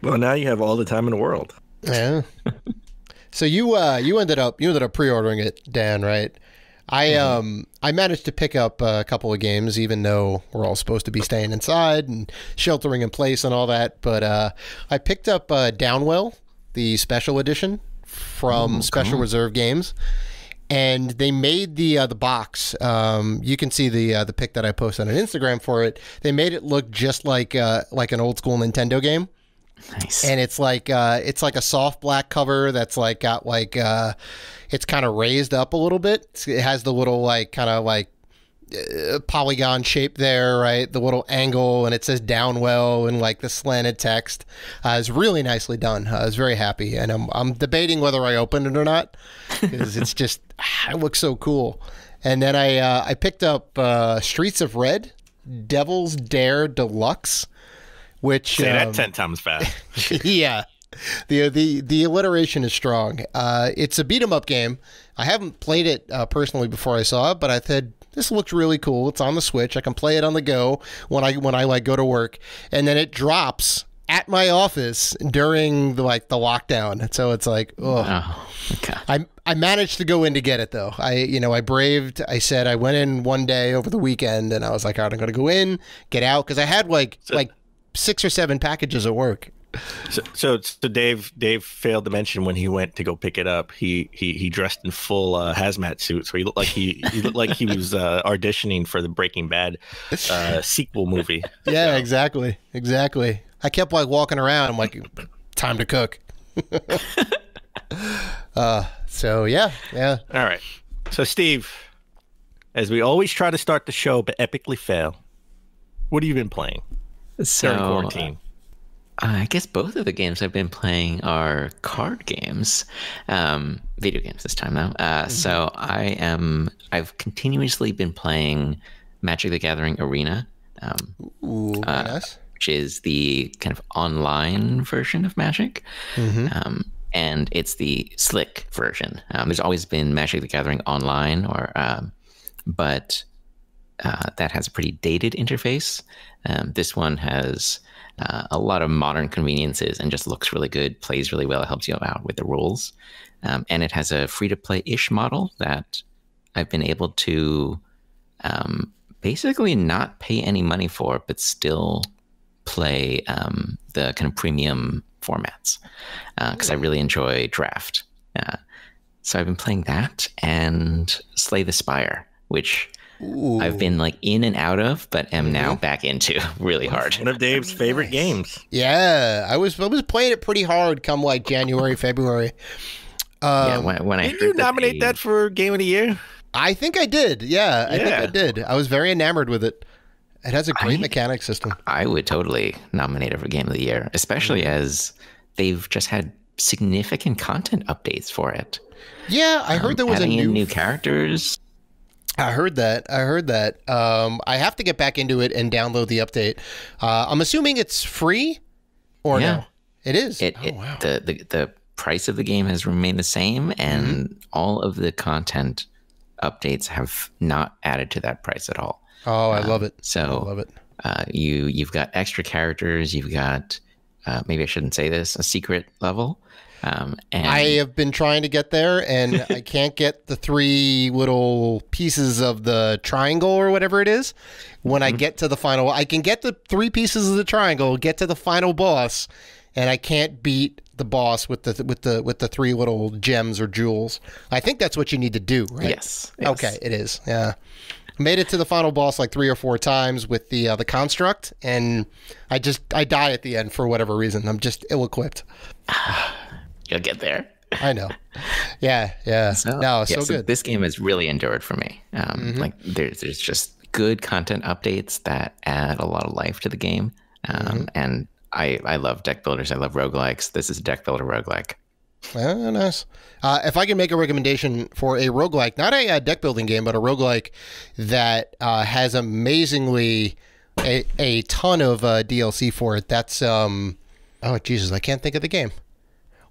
Well, now you have all the time in the world. Yeah. So you ended up pre-ordering it, Dan, right? I managed to pick up a couple of games, even though we're all supposed to be staying inside and sheltering in place and all that. But I picked up Downwell, the special edition from Special Reserve Games, and they made the box. You can see the pic that I posted on Instagram for it. They made it look just like an old school Nintendo game. Nice. And it's like a soft black cover that's like got like it's kind of raised up a little bit. It has the little like kind of like polygon shape there, right? The little angle, and it says Downwell and like the slanted text. It's really nicely done. I was very happy, and I'm debating whether I open it or not because it's just it looks so cool. And then I picked up Streets of Red, Devil's Dare Deluxe. Which say that 10 times fast. Yeah, the alliteration is strong. It's a beat 'em up game. I haven't played it personally before I saw it, but I said this looks really cool. It's on the Switch. I can play it on the go when I like go to work, and then it drops at my office during the lockdown. So it's like, okay. I managed to go in to get it though. I braved. I said I went in one day over the weekend, and I was like, all right, I'm going to go in, get out, because I had like 6 or 7 packages at work. So Dave failed to mention when he went to go pick it up, he dressed in full hazmat suit, so he looked like he was auditioning for the Breaking Bad sequel movie. Yeah, exactly. I kept like walking around. I'm like, time to cook. So yeah. All right. So Steve, as we always try to start the show but epically fail, what have you been playing? So, during quarantine. I guess both of the games I've been playing are card games, video games this time now. So I've continuously been playing Magic the Gathering Arena, nice. Which is the kind of online version of Magic, and it's the slick version. There's always been Magic the Gathering online, but that has a pretty dated interface. This one has a lot of modern conveniences and just looks really good, plays really well, helps you out with the rules. And it has a free-to-play-ish model that I've been able to basically not pay any money for, but still play the kind of premium formats because I really enjoy Draft. So I've been playing that and Slay the Spire, which I've been like in and out of, but am now back into really hard. One of Dave's favorite games. Yeah, I was playing it pretty hard come like January, February. When I Did you nominate that for Game of the Year? I think I did. Yeah, I think I did. I was very enamored with it. It has a great mechanic system. I would totally nominate it for Game of the Year, especially as they've just had significant content updates for it. Yeah, I heard there was new characters. I heard that. I have to get back into it and download the update. I'm assuming it's free, or no? It is. Wow. The price of the game has remained the same, and all of the content updates have not added to that price at all. Oh, I love it. So I love it. You've got extra characters. You've got maybe I shouldn't say this, a secret level. And I have been trying to get there, and I can't get the 3 little pieces of the triangle or whatever it is. When I get to the final, I can get the 3 pieces of the triangle, get to the final boss, and I can't beat the boss with the 3 little gems or jewels. I think that's what you need to do, right? Yes. Okay, it is. Yeah. Made it to the final boss like 3 or 4 times with the construct, and I die at the end for whatever reason. I'm just ill-equipped. You'll get there. I know. Yeah. So good. This game has really endured for me. Like there's just good content updates that add a lot of life to the game. And I love deck builders. I love roguelikes. This is a deck builder roguelike. Oh, nice. If I can make a recommendation for a roguelike, not a deck building game, but a roguelike that has amazingly a ton of DLC for it. That's oh Jesus, I can't think of the game.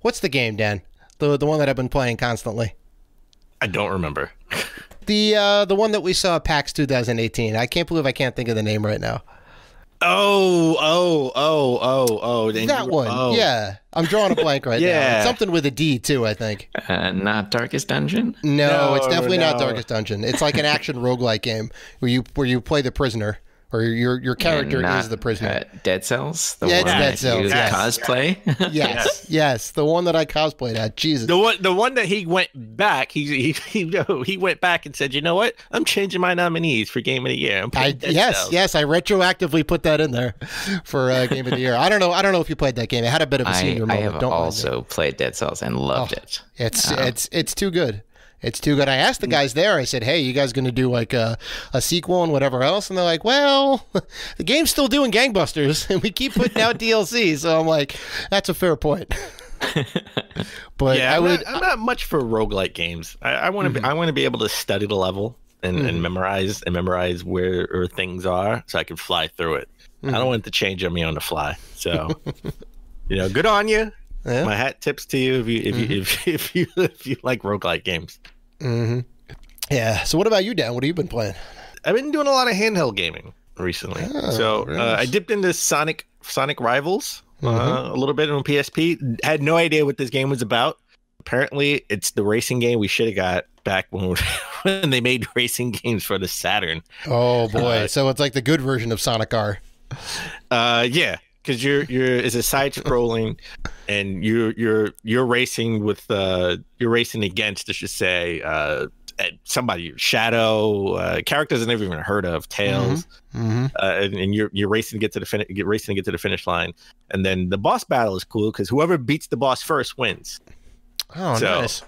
What's the game, Dan? The one that I've been playing constantly. I don't remember. The one that we saw at PAX 2018. I can't believe I can't think of the name right now. Oh. That one. Yeah. I'm drawing a blank right now. It's something with a D, too, I think. Not Darkest Dungeon? No, it's definitely not Darkest Dungeon. It's like an action roguelike game where you play the prisoner. Or your character is the prisoner. Dead Cells? It's Dead Cells. Yes. Cosplay? Yes. The one that I cosplayed at. Jesus. The one that he went back. He went back and said, you know what? I'm changing my nominees for Game of the Year. Yes. I retroactively put that in there for Game of the Year. I don't know if you played that game. It had a bit of a senior moment. I have also played Dead Cells and loved it. It's too good. It's too good. I asked the guys there, I said, hey, you guys going to do like a sequel and whatever else? And they're like, well, the game's still doing gangbusters and we keep putting out DLC. So I'm like, that's a fair point. But I'm not much for roguelike games. I want to be able to study the level and memorize where things are so I can fly through it. I don't want it to change on me on the fly. So, good on you. Yeah. My hat tips to you if you like roguelike games. Yeah. So what about you, Dan? What have you been playing? I've been doing a lot of handheld gaming recently. I dipped into Sonic Rivals a little bit on PSP. Had no idea what this game was about. Apparently, it's the racing game we should have got back when they made racing games for the Saturn. Oh boy! So it's like the good version of Sonic R. Yeah. Because it's a side scrolling, and you're racing with you're racing against, let's just say, somebody, Shadow, characters I've never even heard of, Tails, and you're racing to get to the finish line, and then the boss battle is cool because whoever beats the boss first wins. Oh, nice.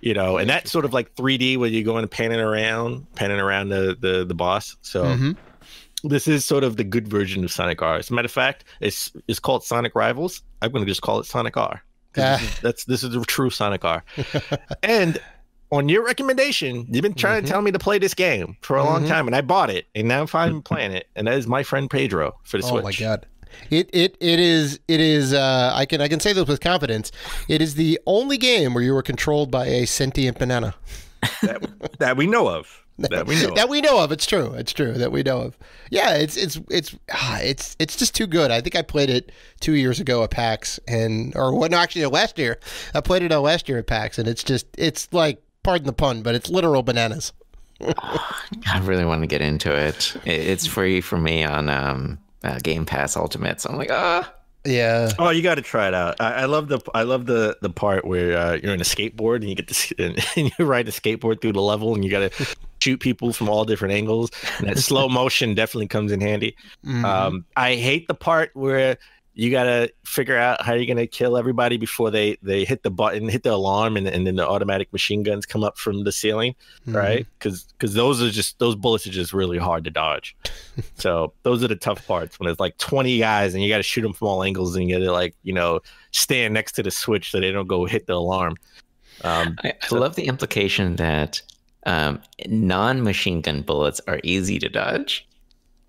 And that's sort of like 3D where you're going panning around the boss. So. This is sort of the good version of Sonic R. As a matter of fact, it's called Sonic Rivals. I'm going to just call it Sonic R. This is the true Sonic R. And on your recommendation, you've been trying to tell me to play this game for a long time, and I bought it, and now I'm finally playing it. And that is My Friend Pedro for the Switch. Oh my God. It is I can say this with confidence. It is the only game where you were controlled by a sentient banana. that we know of. That we know of. That we know of. It's true. It's true that we know of. Yeah, it's just too good. I think I played it 2 years ago at PAX, last year. I played it last year at PAX, and it's like, pardon the pun, but it's literal bananas. I really want to get into it. It's free for me on Game Pass Ultimate, so I'm like, Yeah. Oh, you got to try it out. I love the part where you're in a skateboard and you get to and you ride a skateboard through the level and you got to shoot people from all different angles. And that slow motion definitely comes in handy. Mm-hmm. I hate the part where you got to figure out how you're going to kill everybody before they hit the button, hit the alarm, and then the automatic machine guns come up from the ceiling, right? Because those bullets are just really hard to dodge. So those are the tough parts when it's like 20 guys and you got to shoot them from all angles and you got to stand next to the switch so they don't go hit the alarm. I love the implication that non-machine gun bullets are easy to dodge.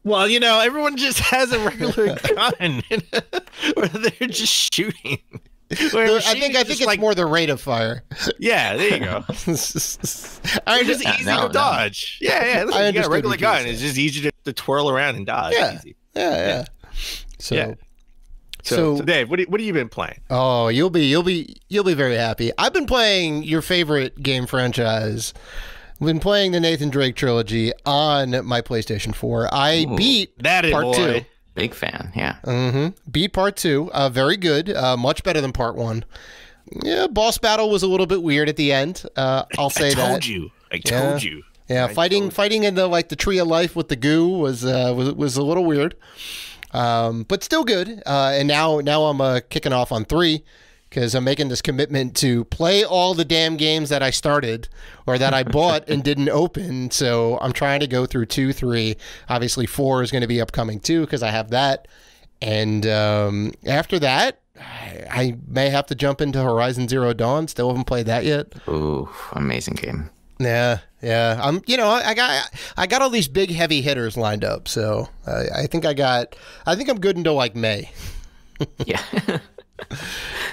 Well, everyone just has a regular gun, or they're just shooting. I think it's more the rate of fire. Yeah, there you go. It's just easy to dodge. Yeah. Listen, you got a regular gun. It's just easy to twirl around and dodge. Yeah. So Dave, what have you been playing? Oh, you'll be very happy. I've been playing your favorite game franchise. I've been playing the Nathan Drake trilogy on my PlayStation 4. I beat part 2. Big fan, yeah. Beat part 2. Very good. Much better than part 1. Yeah, boss battle was a little bit weird at the end. I'll say that. I told you. Yeah, fighting in the tree of life with the goo was a little weird. But still good. And now I'm kicking off on 3. Because I'm making this commitment to play all the damn games that I started or that I bought and didn't open. So I'm trying to go through 2, 3. Obviously, 4 is going to be upcoming too because I have that. And after that, I may have to jump into Horizon Zero Dawn. Still haven't played that yet. Ooh, amazing game. Yeah. I got all these big heavy hitters lined up. So I think I'm good until like May. Yeah.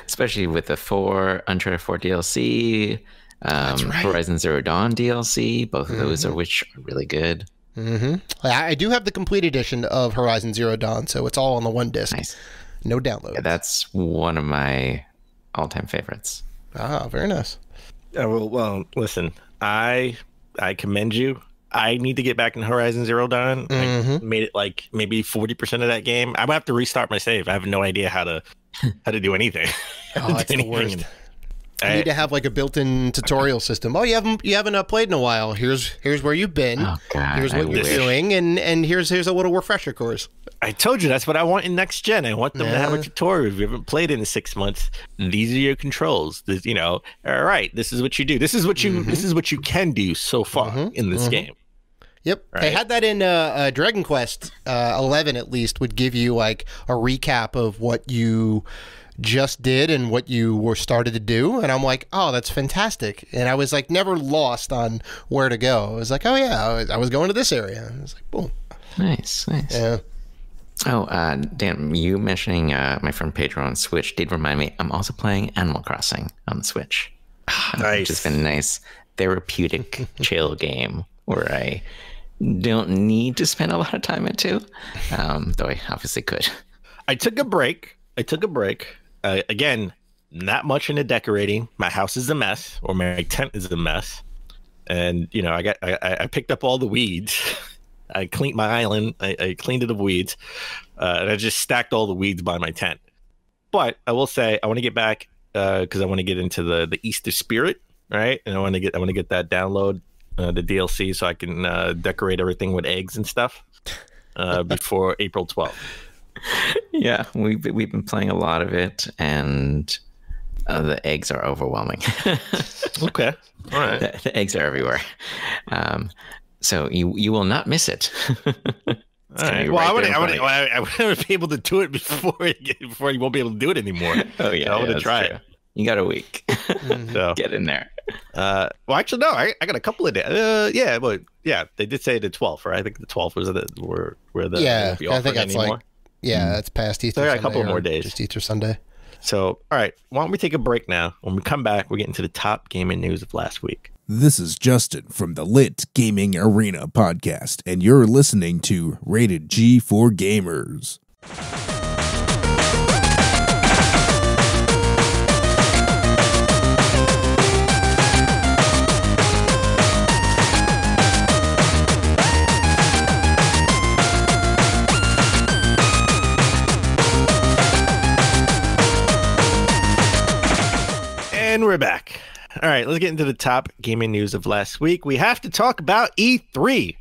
Especially with the Uncharted 4 DLC, Horizon Zero Dawn DLC, both of those which are really good. I do have the complete edition of Horizon Zero Dawn, so it's all on the one disc. Nice. No downloads. Yeah, that's one of my all-time favorites. Ah, very nice. Well, listen, I commend you. I need to get back in Horizon Zero Dawn. I made it like maybe 40% of that game. I'm gonna have to restart my save. I have no idea how to do anything. Oh, that's the worst. I need to have like a built-in tutorial system. Oh, you haven't played in a while. Here's where you've been. Oh, God, here's what you're doing, and here's a little refresher course. I told you that's what I want in next gen. I want them to have a tutorial. If you haven't played in 6 months, these are your controls. All right, this is what you do. This is what you can do so far in this game. Yep. Right. They had that in Dragon Quest 11 at least, would give you like a recap of what you just did and what you were started to do. And I'm like, oh, that's fantastic. And I was like never lost on where to go. I was like, oh yeah, I was going to this area. I was like, boom. Nice. Yeah. Oh, Dan, you mentioning my friend Pedro on Switch did remind me, I'm also playing Animal Crossing on the Switch. Nice. Which has been a nice therapeutic chill game where I don't need to spend a lot of time into, though I obviously could. I took a break. Again, not much into decorating. My house is a mess, or my tent is a mess. And, I picked up all the weeds. I cleaned my island. I cleaned it of weeds. And I just stacked all the weeds by my tent. But I will say, I want to get back because I want to get into the Easter spirit, right? And I want to get that download, the DLC, so I can decorate everything with eggs and stuff before April 12th. Yeah, we've been playing a lot of it, and the eggs are overwhelming. Okay, all right. The eggs are everywhere, so you will not miss it. All right. Well, I want to be able to do it before you won't be able to do it anymore. Oh yeah, I want to try it. You got a week. So, get in there. Well, actually, no. I got a couple of days. They did say the 12th, right? I think the 12th was where the I think that's anymore. That's past Easter. So I got Sunday, a couple more days. Just Easter Sunday. So, all right. Why don't we take a break now? When we come back, we're getting to the top gaming news of last week. This is Justin from the Lit Gaming Arena podcast, and you're listening to Rated G for Gamers. And we're back. All right, let's get into the top gaming news of last week. We have to talk about E3,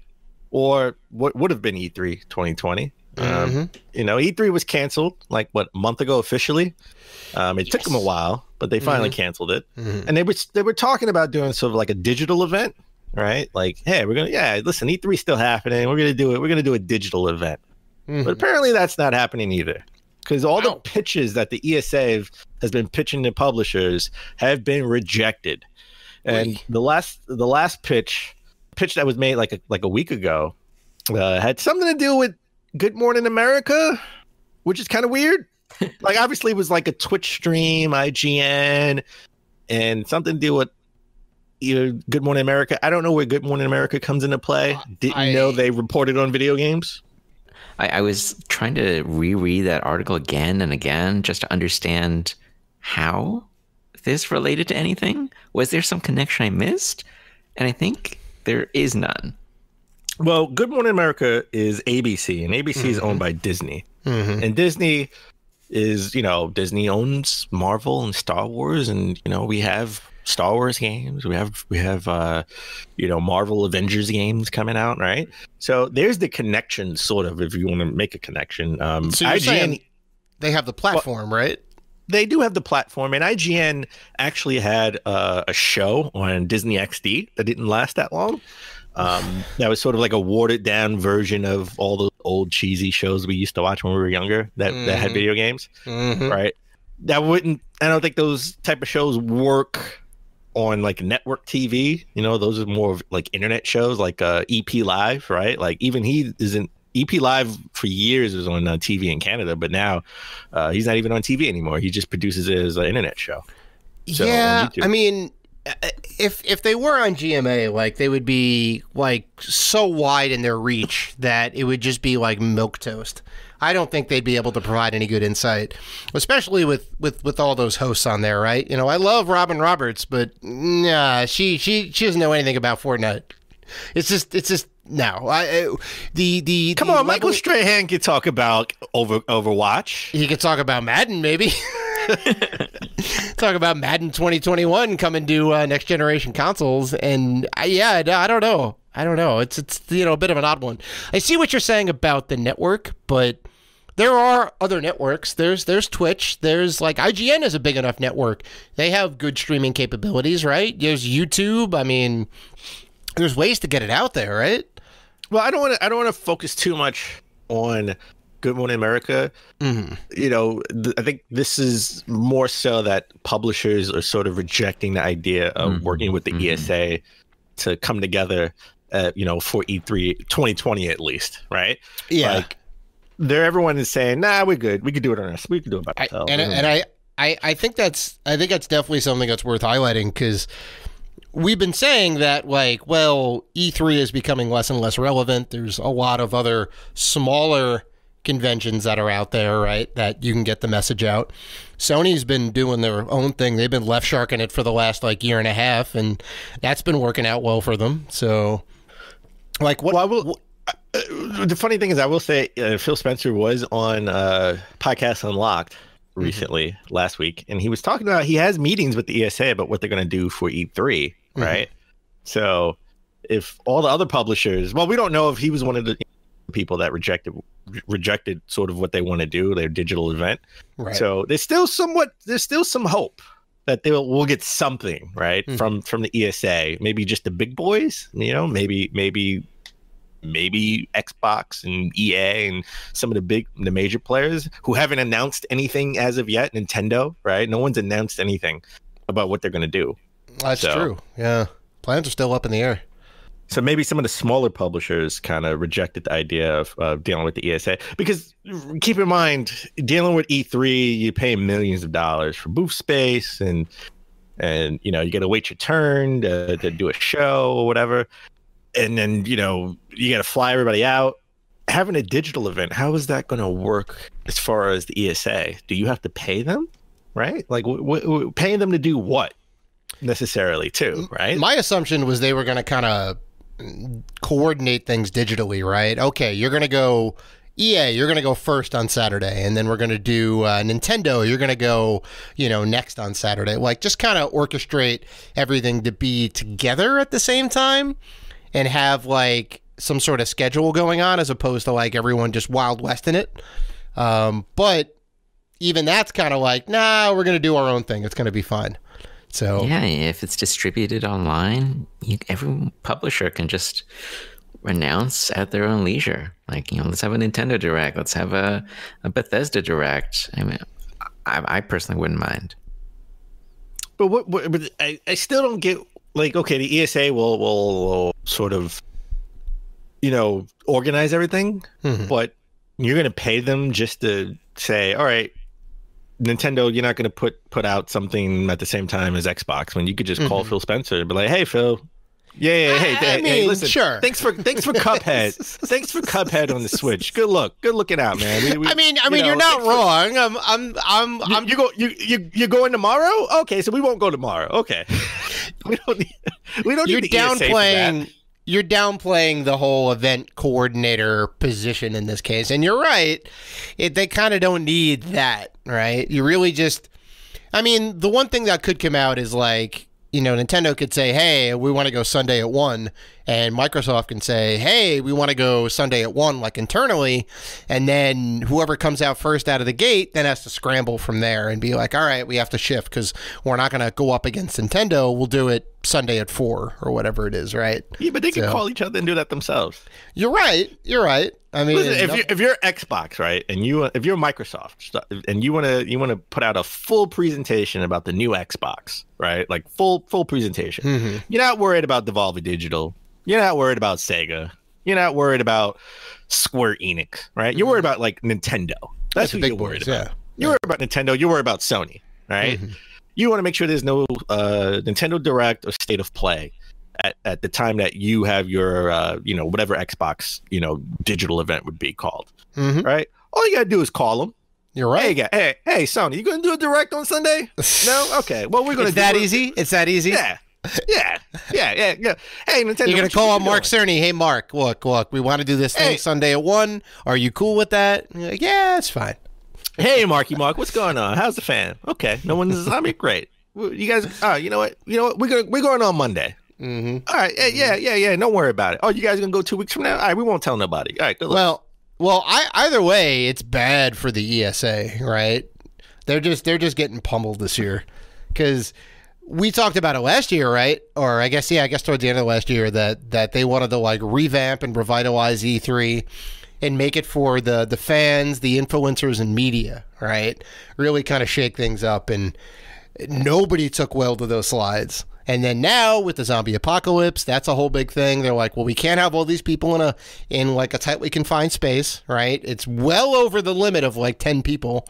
or what would have been E3 2020. E3 was canceled like a month ago officially. It took them a while, but they finally canceled it. And they were talking about doing sort of like a digital event, right? Like, hey, listen, E3 is still happening. We're gonna do it. We're gonna do a digital event. But apparently that's not happening either. Because all the pitches that the ESA has been pitching to publishers have been rejected, and the last pitch that was made like a week ago had something to do with Good Morning America, which is kind of weird. Like, obviously, it was like a Twitch stream, IGN, and something to do with Good Morning America. I don't know where Good Morning America comes into play. Didn't know they reported on video games. I was trying to reread that article again and again just to understand how this related to anything. Was there some connection I missed? And I think there is none. Well, Good Morning America is ABC, and ABC is owned by Disney. And Disney is, Disney owns Marvel and Star Wars, and, we have Star Wars games. We have Marvel Avengers games coming out, right? So there's the connection, sort of, if you want to make a connection. So you're saying they have the platform, right? They do have the platform, and IGN actually had a show on Disney XD that didn't last that long. That was sort of like a watered down version of all the old cheesy shows we used to watch when we were younger that had video games, right? I don't think those type of shows work on like network TV. Those are more of like internet shows, like EP Live, right? Like, even he isn't. EP Live for years was on TV in Canada, but now he's not even on TV anymore. He just produces it as an internet show. So, yeah, I mean, if they were on GMA, like, they would be like so wide in their reach that it would just be like milquetoast. I don't think they'd be able to provide any good insight, especially with all those hosts on there, right? I love Robin Roberts, but nah, she doesn't know anything about Fortnite. It's just no. Come on, Michael Strahan could talk about Overwatch. He could talk about Madden, maybe. Talk about Madden 2021 coming to next generation consoles, and I don't know. It's a bit of an odd one. I see what you're saying about the network, but there are other networks. There's Twitch. There's like IGN is a big enough network. They have good streaming capabilities, right? There's YouTube. I mean, there's ways to get it out there, right? Well, I don't want to focus too much on Good Morning America. I think this is more so that publishers are sort of rejecting the idea of working with the ESA to come together, for E3 2020 at least, right? Yeah. Like, everyone is saying, nah, we're good. We could do it on us. We could do it by ourselves. I think that's definitely something that's worth highlighting, because we've been saying that, like, well, E3 is becoming less and less relevant. There's a lot of other smaller conventions that are out there, right, that you can get the message out. Sony's been doing their own thing. They've been left sharking it for the last year and a half, and that's been working out well for them. So, like, what? Well, the funny thing is, I will say, Phil Spencer was on Podcast Unlocked recently, last week, and he was talking about he has meetings with the ESA about what they're going to do for E3, right? So, if all the other publishers, well, we don't know if he was one of the people that rejected sort of what they want to do, their digital event. Right. So there's still some hope that we'll get something, right, from the ESA. Maybe just the big boys, maybe Xbox and EA and some of the major players who haven't announced anything as of yet. Nintendo, right? No one's announced anything about what they're going to do. That's true. Yeah. Plans are still up in the air. So maybe some of the smaller publishers kind of rejected the idea of dealing with the ESA, because keep in mind, dealing with E3, you pay millions of dollars for booth space, and and you got to wait your turn to do a show or whatever, and then you got to fly everybody out. Having a digital event, how is that going to work as far as the ESA? Do you have to pay them, right? Like paying them to do what necessarily too, right? My assumption was they were going to kind of coordinate things digitally, right? Okay, you're going to go EA, you're going to go first on Saturday, and then we're going to do Nintendo, you're going to go, next on Saturday. Like, just kind of orchestrate everything to be together at the same time and have, like, some sort of schedule going on as opposed to, like, everyone just Wild West in it. But even that's kind of like, nah, we're going to do our own thing. It's going to be fine. So yeah, if it's distributed online, every publisher can just announce at their own leisure. Like, let's have a Nintendo Direct. Let's have a Bethesda Direct. I mean, I personally wouldn't mind. But but I still don't get, like, okay, the ESA will sort of, organize everything, but you're going to pay them just to say, all right, Nintendo, you're not going to put out something at the same time as Xbox, when you could just call Phil Spencer and be like, hey, Phil. Yeah. Hey, listen. Sure. Thanks for Cuphead. Thanks for Cuphead on the Switch. Good looking out, man. You're not wrong. I'm. You're going tomorrow? Okay, so we won't go tomorrow. Okay. We don't need You're the ESA for that. You're downplaying the whole event coordinator position in this case, and you're right. They kind of don't need that, right? You really just. The one thing that could come out is like, Nintendo could say, hey, we want to go Sunday at 1, and Microsoft can say, hey, we want to go Sunday at 1, like internally, and then whoever comes out first out of the gate then has to scramble from there and be like, all right, we have to shift because we're not going to go up against Nintendo. We'll do it Sunday at 4 or whatever it is, right? Yeah, but they can call each other and do that themselves. You're right. Listen, if you're Xbox, right, and if you're Microsoft and you want to put out a full presentation about the new Xbox, right, like full presentation, you're not worried about Devolver Digital, you're not worried about Sega, you're not worried about Square Enix, right? You're worried about like Nintendo. That's what you're worried about. Yeah. You're worried about Nintendo. You're worried about Sony, right? You want to make sure there's no Nintendo Direct or State of Play at the time that you have your, whatever Xbox, digital event would be called, right? All you got to do is call them. You're right. Hey, Sony, you going to do a Direct on Sunday? No? Okay. Well, we're going to do that easy? It's that easy? Yeah. Hey, Nintendo. You're going to call on Mark Cerny. Hey, Mark, look, we want to do this thing Sunday at 1. Are you cool with that? And you're like, yeah, it's fine. Hey, Mark, what's going on? How's the fan? Okay. No one's, great. You guys, you know what? We're going on Monday. All right. Yeah. Don't worry about it. Oh, you guys are going to go 2 weeks from now? All right. We won't tell nobody. All right. Good luck. Well, either way, it's bad for the ESA, right? They're just getting pummeled this year because we talked about it last year, right? Or I guess towards the end of last year that they wanted to like revamp and revitalize E3 and make it for the fans, the influencers, and media, right? Really kind of shake things up, and nobody took well to those slides. And then now with the zombie apocalypse, that's a whole big thing. They're like, well, we can't have all these people in like a tightly confined space, right? It's well over the limit of like 10 people.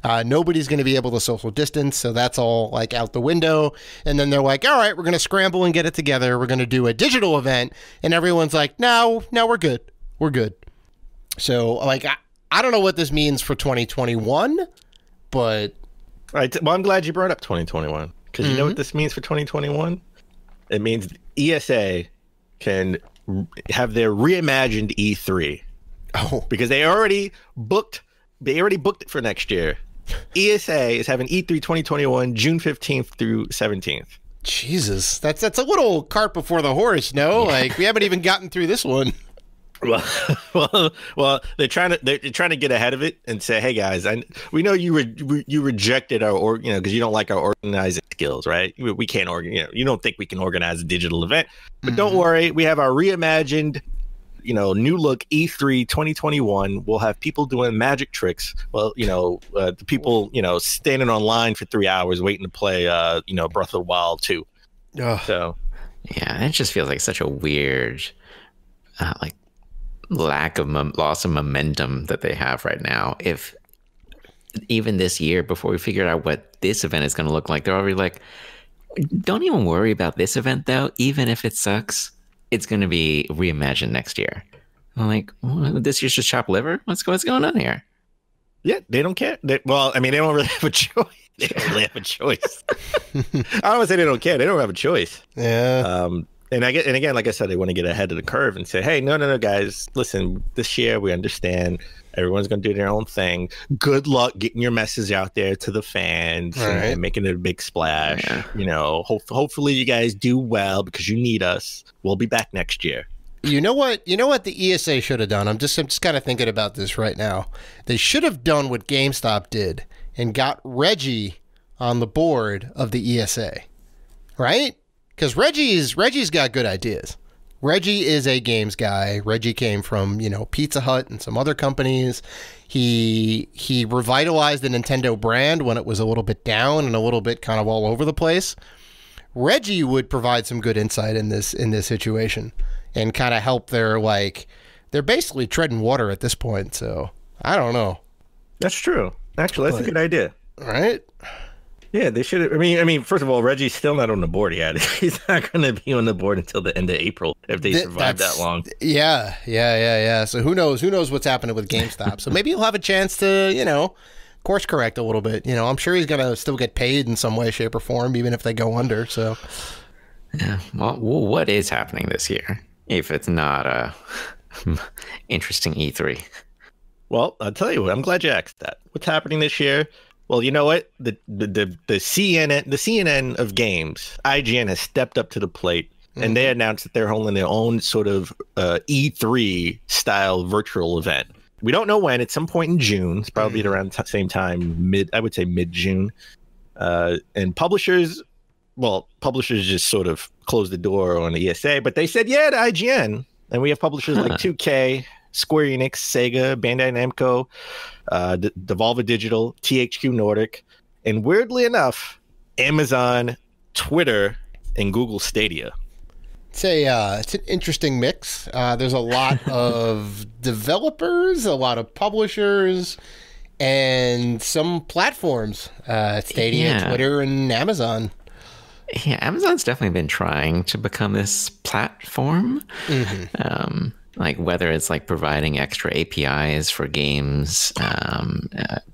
Nobody's going to be able to social distance, so that's all like out the window. And then they're like, all right, we're going to scramble and get it together. We're going to do a digital event, and everyone's like, no, we're good. We're good. So like, I don't know what this means for 2021, but all right. Well, I'm glad you brought up 2021. Because you know what this means for 2021? It means ESA can have their reimagined E3. Oh, because they already booked it for next year. ESA is having E3 2021 June 15th through 17th. Jesus, that's a little cart before the horse, no? Yeah. Like, we haven't even gotten through this one. Well, they're trying to get ahead of it and say, hey guys, we know you rejected our because you don't like our organizing skills, right? We can't you don't think we can organize a digital event, but don't worry, we have our reimagined, new look E3 2021. We'll have people doing magic tricks. Well, the people standing online for 3 hours waiting to play Breath of the Wild 2. So yeah, it just feels like such a weird lack of loss of momentum that they have right now. If even this year, before we figured out what this event is going to look like, they're already like, Don't even worry about this event, though. Even if it sucks, it's going to be reimagined next year. I'm like, this year's just chopped liver? What's going on here? Yeah, they don't care. They don't really have a choice. They don't really have a choice. I don't want to say they don't care. They don't have a choice. Yeah. And again, like I said, they want to get ahead of the curve and say, hey, no, guys, listen, this year we understand everyone's going to do their own thing. Good luck getting your message out there to the fans and making it a big splash. Yeah. Hopefully you guys do well because you need us. We'll be back next year. You know what the ESA should have done? I'm just kind of thinking about this right now. They should have done what GameStop did and got Reggie on the board of the ESA, right? Because Reggie's got good ideas. Reggie is a games guy. Reggie came from, Pizza Hut and some other companies. He revitalized the Nintendo brand when it was a little bit down and a little bit kind of all over the place. Reggie would provide some good insight in this situation and kind of help they're basically treading water at this point. So I don't know. That's true. Actually, that's a good idea. Right? Yeah, they should. I mean, first of all, Reggie's still not on the board yet. He's not going to be on the board until the end of April if they survive that long. Yeah. So who knows? Who knows what's happening with GameStop? So maybe he'll have a chance to, course correct a little bit. I'm sure he's going to still get paid in some way, shape, or form, even if they go under. So, yeah. Well, what is happening this year? If it's not a interesting E3. Well, I'll tell you what. I'm glad you asked that. What's happening this year? Well, you know what? The CNN of games, IGN has stepped up to the plate, and they announced that they're holding their own sort of E3 style virtual event. We don't know when. It's some point in June. It's probably at around the same time, mid-June. And publishers just sort of closed the door on the ESA, but they said yeah to IGN, and we have publishers like 2K, Square Enix, Sega, Bandai Namco, Devolver Digital, THQ Nordic, and weirdly enough, Amazon, Twitter, and Google Stadia. It's an interesting mix. There's a lot of developers, a lot of publishers, and some platforms. Stadia, Twitter, and Amazon. Yeah, Amazon's definitely been trying to become this platform. Mm-hmm. Like whether it's like providing extra APIs for games,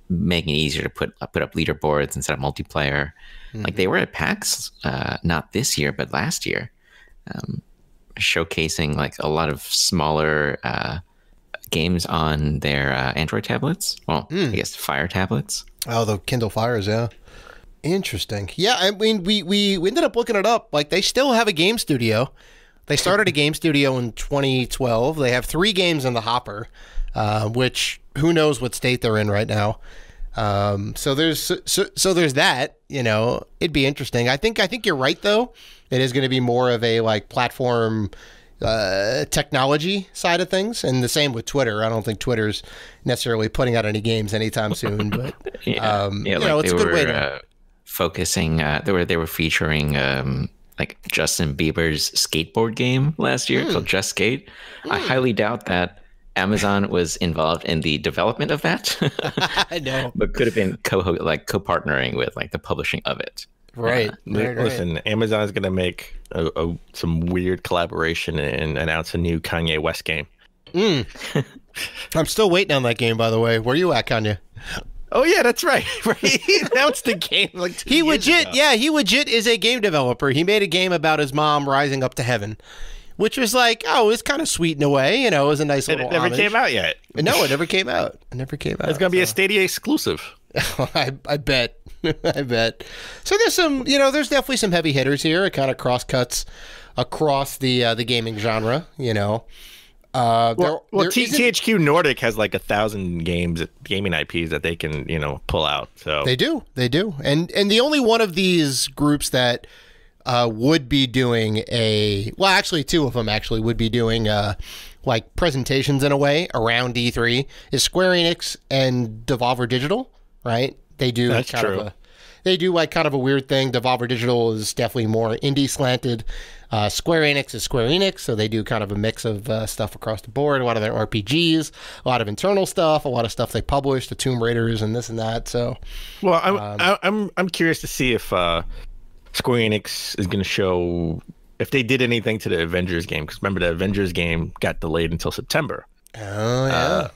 making it easier to put up leaderboards instead of multiplayer. Mm-hmm. Like they were at PAX, not this year, but last year, showcasing like a lot of smaller games on their Android tablets. Well, I guess Fire tablets. Oh, the Kindle Fires, yeah. Interesting. Yeah, I mean, we ended up looking it up. Like they still have a game studio. They started a game studio in 2012. They have 3 games in the hopper, which who knows what state they're in right now. So there's that. It'd be interesting. I think you're right though. It is going to be more of a like platform technology side of things, and the same with Twitter. I don't think Twitter's necessarily putting out any games anytime soon, but it's a good way to focusing. They were featuring. Like Justin Bieber's skateboard game last year called Just Skate. I highly doubt that Amazon was involved in the development of that. I know, but could have been co-partnering with like the publishing of it. Right. Listen, Amazon's going to make some weird collaboration and announce a new Kanye West game. I'm still waiting on that game, by the way. Where you at, Kanye? Oh yeah, that's right. He announced the game like 2 years ago. He legit is a game developer. He made a game about his mom rising up to heaven, which was like, it's kind of sweet in a way. It was a nice little. It never homage. came out yet. No, it never came out. It's gonna be a Stadia exclusive. I bet. I bet. So there's some, there's definitely some heavy hitters here. It kind of cross cuts across the gaming genre. THQ Nordic has like 1,000 gaming IPs that they can, pull out. So they do, and the only one of these groups that would be doing actually 2 of them actually would be doing like presentations in a way around E3 is Square Enix and Devolver Digital, right? They do. That's true. They do like kind of a weird thing. Devolver Digital is definitely more indie slanted. Square Enix is Square Enix, so they do kind of a mix of stuff across the board. A lot of their RPGs, a lot of internal stuff, a lot of stuff they publish, the Tomb Raiders and this and that. So, well, I'm curious to see if Square Enix is going to show if they did anything to the Avengers game, because remember the Avengers game got delayed until September. Oh yeah.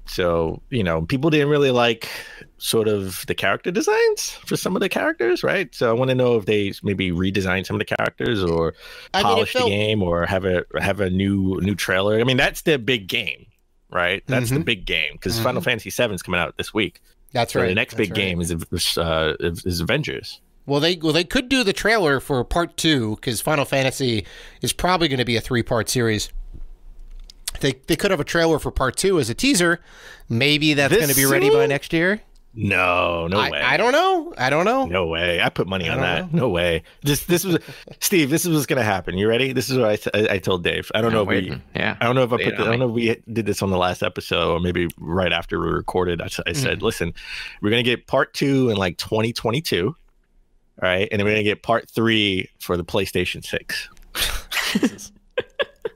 So, people didn't really like sort of the character designs for some of the characters, right? So I want to know if they maybe redesign some of the characters or polish the game or have a new trailer. I mean, that's the big game, right? That's the big game because Final Fantasy VII is coming out this week. That's right. The next big game is Avengers. Well, they could do the trailer for part 2 because Final Fantasy is probably going to be a 3-part series. They could have a trailer for part 2 as a teaser. Maybe that's going to be ready by next year. No way. I don't know. No way. I put money on that. No way. This was Steve. This is what's going to happen. You ready? This is what I told Dave. I don't know if we did this on the last episode or maybe right after we recorded. I said, listen, we're going to get part 2 in like 2022, all right, and then we're going to get part 3 for the PlayStation 6.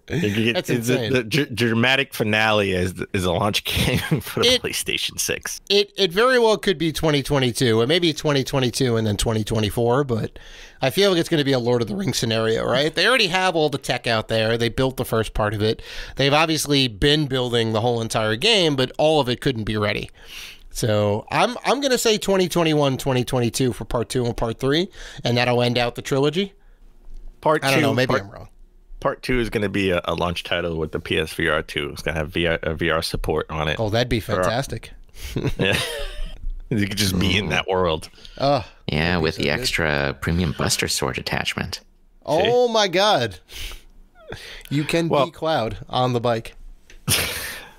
That's insane. The dramatic finale is a launch game for the PlayStation 6. It very well could be 2022, or maybe 2022 and then 2024, but I feel like it's going to be a Lord of the Rings scenario, right? They already have all the tech out there. They built the first part of it. They've obviously been building the whole entire game, but all of it couldn't be ready. So I'm going to say 2021, 2022 for part 2 and part 3, and that'll end out the trilogy. I don't know, maybe I'm wrong. Part 2 is going to be a launch title with the PSVR 2. It's going to have VR support on it. Oh, that'd be fantastic. Yeah. You could just be in that world. Oh, yeah, with the extra premium Buster Sword attachment. Oh, my God. You can be Cloud on the bike.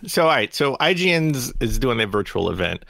So, all right. So, IGN is doing their virtual event.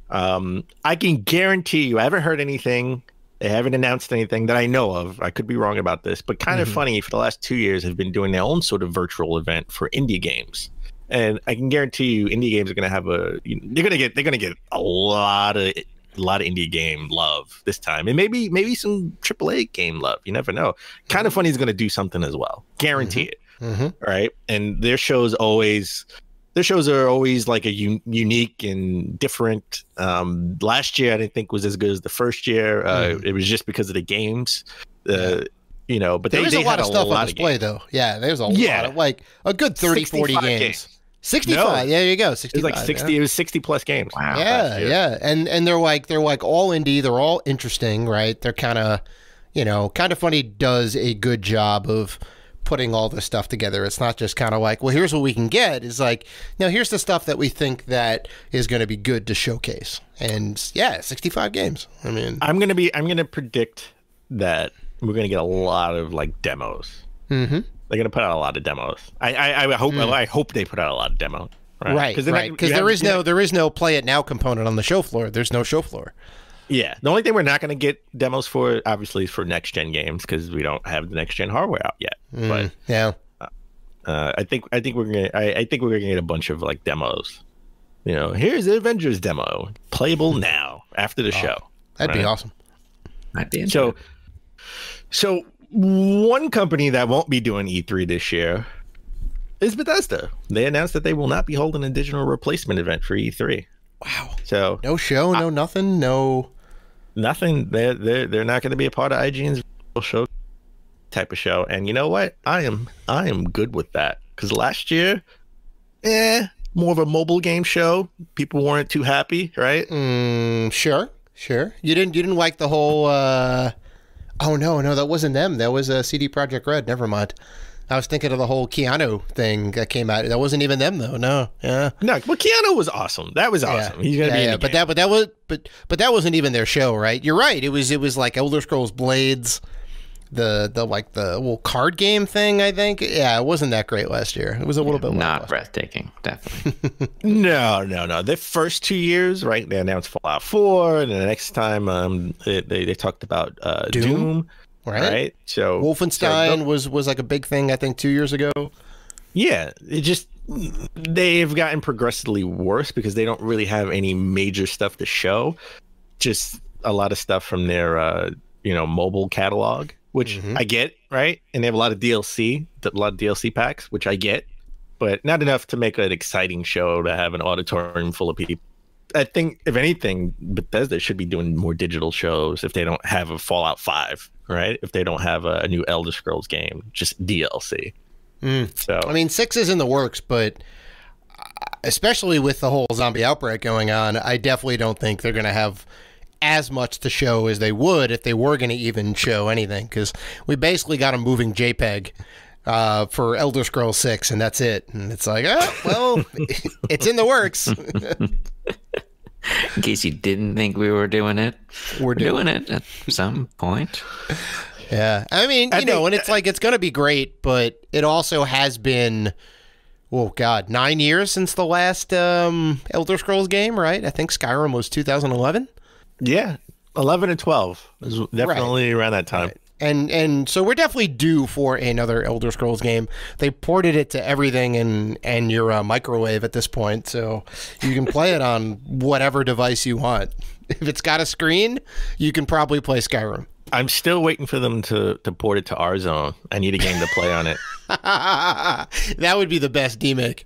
I can guarantee you, I haven't heard anything. They haven't announced anything that I know of. I could be wrong about this, but kind of funny, for the last 2 years have been doing their own sort of virtual event for indie games. And I can guarantee you indie games are going to have they're going to get a lot of indie game love this time. And maybe some AAA game love. You never know. Kind of Funny is going to do something as well. Guarantee it. Right? And their shows are always like a unique and different. Last year, I didn't think was as good as the first year. It was just because of the games, but there was a lot of stuff on display, though. Yeah, there's a lot of like a good 30, 40 games. 65. No. Yeah, there you go. 65. It was like 60. Yeah. It was 60 plus games. Wow. Yeah. And they're like all indie. They're all interesting, right? They're kind of Funny does a good job of putting all this stuff together. It's not just kind of like, well, here's what we can get. It's like, no, here's the stuff that we think that is going to be good to showcase. And yeah, 65 games. I mean, I'm going to predict that we're going to get a lot of like demos. They're going to put out a lot of demos. I hope they put out a lot of demos. Right. Because there is no play it now component on the show floor. There's no show floor. Yeah, the only thing we're not going to get demos for, obviously, is for next gen games because we don't have the next gen hardware out yet. But yeah, I think we're gonna get a bunch of like demos. Here's the Avengers demo, playable now after the show. That'd be awesome. I'd be so one company that won't be doing E3 this year is Bethesda. They announced that they will not be holding a digital replacement event for E3. Wow. So no show, no nothing, no. Nothing. They're not going to be a part of IGN's show type of show. And you know what? I am good with that because last year, more of a mobile game show. People weren't too happy, right? Sure. You didn't like the whole. Oh no, that wasn't them. That was CD Projekt Red. Never mind. I was thinking of the whole Keanu thing that came out. That wasn't even them though. No, yeah. No, but Keanu was awesome. That was awesome. He's gonna be in the game. But that wasn't even their show, right? You're right. It was like Elder Scrolls Blades, the little card game thing. I think. Yeah, it wasn't that great last year. It was a little bit not breathtaking. Definitely. No. The first 2 years, right? They announced Fallout 4, and the next time, they talked about Doom. Right. So Wolfenstein was like a big thing, I think, 2 years ago. Yeah. They've gotten progressively worse because they don't really have any major stuff to show. Just a lot of stuff from their, mobile catalog, which I get, right? And they have a lot of DLC packs, which I get, but not enough to make an exciting show to have an auditorium full of people I think if anything, Bethesda should be doing more digital shows if they don't have a Fallout 5, right? If they don't have a new Elder Scrolls game, just DLC. So I mean, 6 is in the works, but especially with the whole zombie outbreak going on, I definitely don't think they're going to have as much to show as they would if they were going to even show anything, because we basically got a moving JPEG for Elder Scrolls 6, and that's it. And it's like, well, it's in the works. In case you didn't think we were doing it, we're doing it at some point. Yeah. I mean, and it's like, it's going to be great, but it also has been, 9 years since the last Elder Scrolls game, right? I think Skyrim was 2011. Yeah, 11 and 12 is definitely around that time. Right. And so we're definitely due for another Elder Scrolls game. They ported it to everything and your microwave at this point, so you can play it on whatever device you want. If it's got a screen, you can probably play Skyrim. I'm still waiting for them to port it to our zone. I need a game to play on it. That would be the best demake.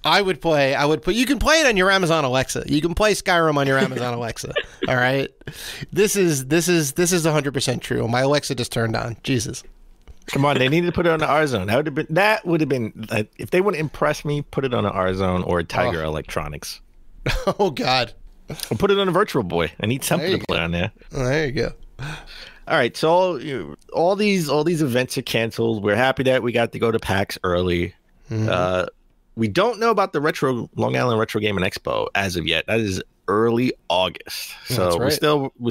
You can play it on your Amazon Alexa. You can play Skyrim on your Amazon Alexa. All right. This is 100% true. My Alexa just turned on. Jesus. Come on, they needed to put it on the R zone. That would have been if they want to impress me, put it on an R zone or a Tiger Electronics. Oh God. Or put it on a Virtual Boy. I need something to play on there. There you go. All right, so all these events are canceled. We're happy that we got to go to PAX early. Mm-hmm. We don't know about the Long Island Retro Gaming Expo as of yet. That is early August, so we're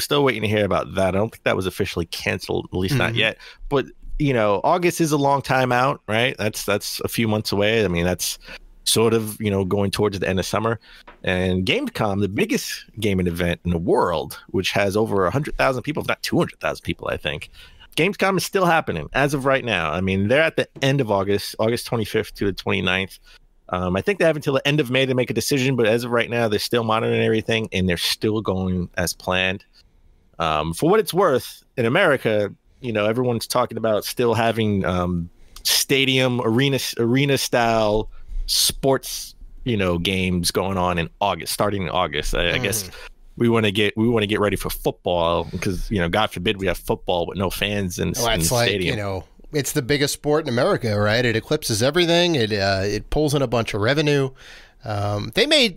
still waiting to hear about that. I don't think that was officially canceled, at least not yet. But August is a long time out, right? That's a few months away. I mean, that's sort of going towards the end of summer. And Gamescom, the biggest gaming event in the world, which has over 100,000 people, if not 200,000 people, I think. Gamescom is still happening as of right now. I mean, they're at the end of August 25th to the 29th. I think they have until the end of May to make a decision, but as of right now, they're still monitoring everything, and they're still going as planned. For what it's worth, in America, everyone's talking about still having stadium, arena-style sports, games going on in August, starting in August. I guess we want to get ready for football because, God forbid we have football with no fans in the stadium. It's the biggest sport in America, right? It eclipses everything. It pulls in a bunch of revenue. They may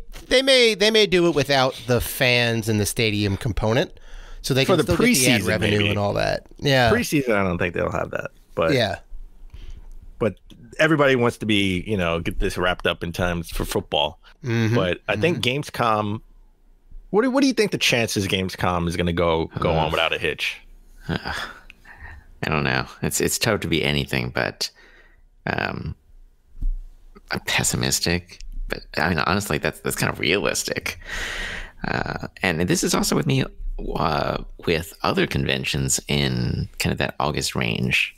do it without the fans and the stadium component, so they can still get the ad revenue maybe. And all that. Yeah, preseason, I don't think they'll have that. But yeah, but everybody wants to be, get this wrapped up in time for football. Mm-hmm. But I think Gamescom. What do you think the chances Gamescom is going to go on without a hitch? I don't know. It's tough to be anything but I'm pessimistic. But I mean, honestly, that's kind of realistic. And this is also with me with other conventions in kind of that August range.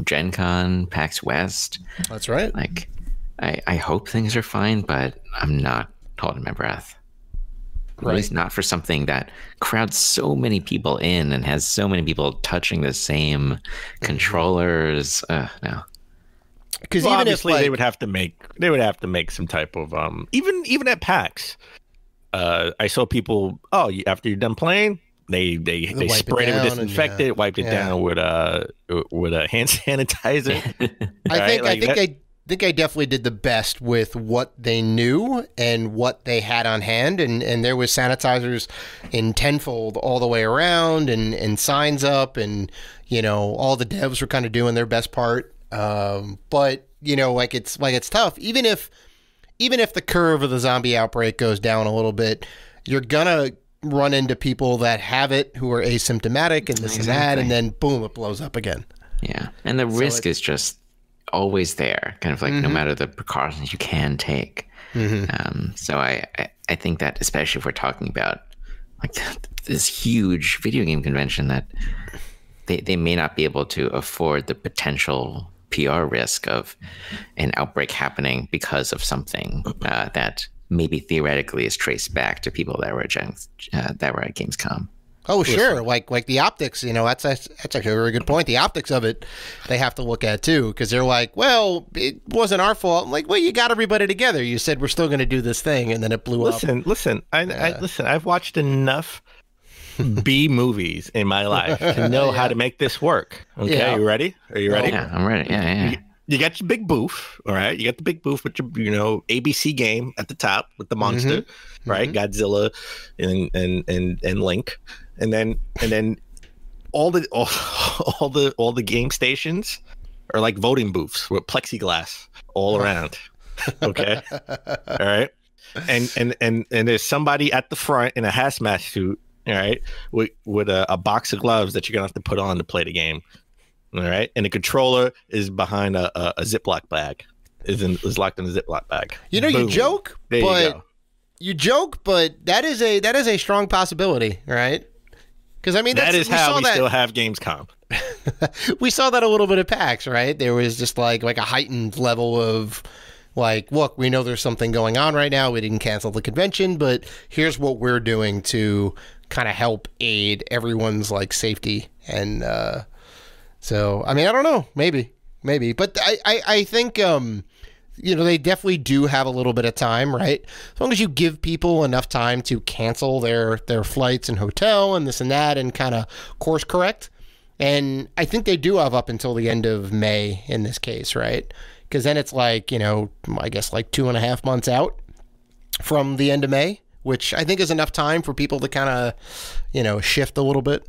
Gen Con, PAX West. That's right. Like, I hope things are fine, but I'm not holding my breath. Right. At least not for something that crowds so many people in and has so many people touching the same controllers. No. Because obviously they would have to make some type of even at PAX. I saw people. After you're done playing, they sprayed it with disinfectant, wiped it down with a hand sanitizer. I think I definitely did the best with what they knew and what they had on hand, and there was sanitizers in tenfold all the way around, and signs up, and all the devs were kind of doing their best part. But it's tough. Even if the curve of the zombie outbreak goes down a little bit, you're gonna run into people that have it who are asymptomatic and this and that, and then boom, it blows up again. Yeah, and the risk is just always there, kind of like no matter the precautions you can take. So I think that, especially if we're talking about like this huge video game convention, that they may not be able to afford the potential PR risk of an outbreak happening because of something that maybe theoretically is traced back to people that were at Gamescom. Oh, sure. Like the optics, that's actually a very good point. The optics of it, they have to look at too, because they're like, well, it wasn't our fault. I'm like, well, you got everybody together. You said we're still going to do this thing, and then it blew up. Listen. I've watched enough B movies in my life to know how to make this work. Okay, yeah. You ready? Are you ready? Yeah, I'm ready. Yeah. You got your big booth, all right? You got the big booth with your, ABC game at the top with the monster, right? Godzilla and Link, and then all the game stations are like voting booths with plexiglass all around. Okay, all right, and there's somebody at the front in a hazmat suit, all right, with a box of gloves that you're gonna have to put on to play the game. All right, and the controller is behind a Ziploc bag. Is locked in a Ziploc bag. Boom. You joke, but that is a strong possibility, right? Because that is how we still have Gamescom. We saw that a little bit at PAX, right? There was just like a heightened level of like, look, we know there's something going on right now. We didn't cancel the convention, but here's what we're doing to kind of help aid everyone's like safety and. So, I don't know, maybe, but I think, they definitely do have a little bit of time, right? As long as you give people enough time to cancel their flights and hotel and this and that and kind of course correct. And I think they do have up until the end of May in this case, right? Because then it's like, I guess like 2.5 months out from the end of May, which I think is enough time for people to kind of, shift a little bit.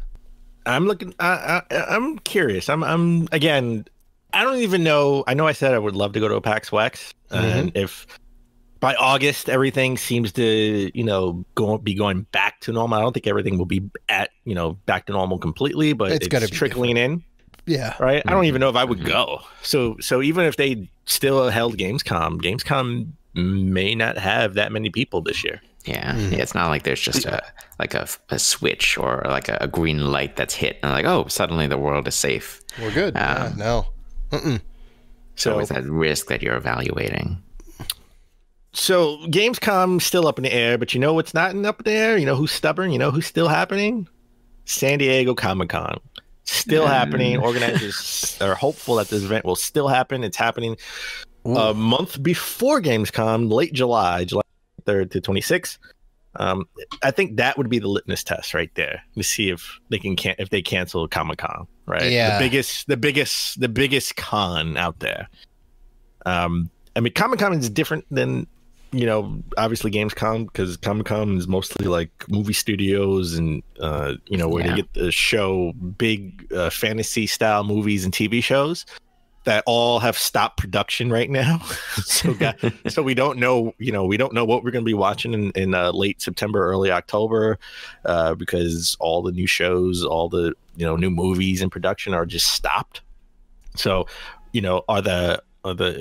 I'm looking. I'm curious. I'm again. I don't even know. I know I said I would love to go to a PAX West, and if by August everything seems to be going back to normal. I don't think everything will be at back to normal completely, but it's trickling in. Yeah. Right. I don't even know if I would go. So even if they still held Gamescom may not have that many people this year. Yeah, it's not like there's just a switch or like a green light that's hit and like, oh, suddenly the world is safe. We're good. No. So it's that risk that you're evaluating. So Gamescom's still up in the air, but what's not up in the air? You know who's stubborn? You know who's still happening? San Diego Comic-Con. Still happening. Organizers are hopeful that this event will still happen. It's happening a month before Gamescom, late July 3rd to 26th. I think that would be the litmus test right there to see if they cancel Comic-Con, right? Yeah. The biggest con out there. Comic-Con is different than obviously Gamescom, because Comic-Con is mostly like movie studios and where they get to show big fantasy style movies and TV shows that all have stopped production right now. So we don't know, we don't know what we're going to be watching in late September, early October, because all the new shows, all the, new movies in production are just stopped. So, are the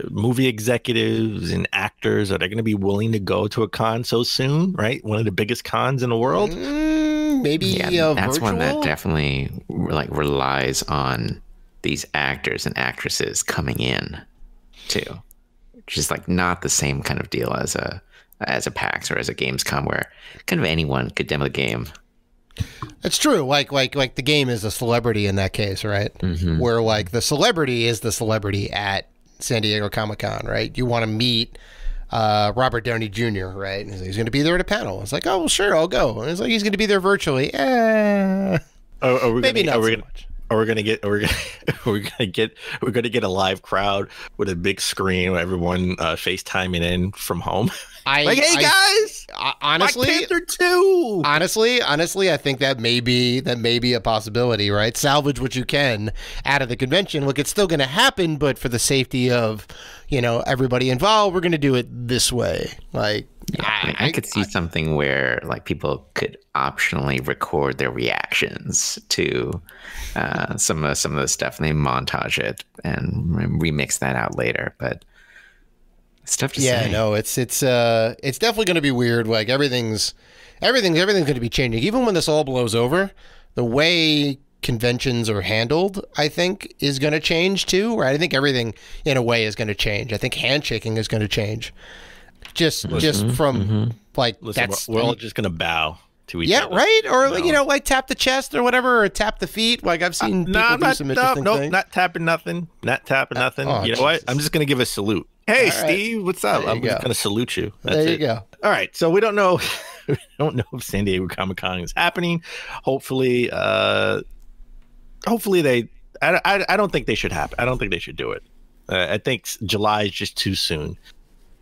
movie executives and actors, are they going to be willing to go to a con so soon, right? One of the biggest cons in the world? Maybe that's virtual? one that definitely relies on these actors and actresses coming in too, which is not the same kind of deal as a PAX or as a Gamescom, where kind of anyone could demo the game. It's true. Like the game is a celebrity in that case, right? Where the celebrity is the celebrity at San Diego Comic-Con, right? You want to meet Robert Downey Jr., right? And he's going to be there at a panel. It's like, oh, well, sure, I'll go. And it's like, he's going to be there virtually. Maybe not so much. We're gonna get a live crowd with a big screen with everyone FaceTiming in from home. Hey guys! Honestly, Black Panther 2. Honestly, I think that may be a possibility, right? Salvage what you can out of the convention. Look, it's still going to happen, but for the safety of everybody involved, we're going to do it this way. I could see something where people could optionally record their reactions to some of the stuff, and they montage it and remix that out later. But it's tough to say. Yeah, no, it's definitely going to be weird. Everything's going to be changing. Even when this all blows over, the way conventions are handled, I think, is going to change too. Right? I think everything in a way is going to change. I think handshaking is going to change. Just from we're all just gonna bow. to each Yeah, other. right? Or, like tap the chest or whatever, or tap the feet. Like I've seen people do some interesting things. Not tapping nothing. Not tapping nothing. Oh, you know what? I'm just going to give a salute. Hey, All right. Steve, what's up? I'm just going to salute you. That's There you it. go. All right. So we don't know. We don't know if San Diego Comic-Con is happening. Hopefully they. I don't think they should happen. I don't think they should do it. I think July is just too soon.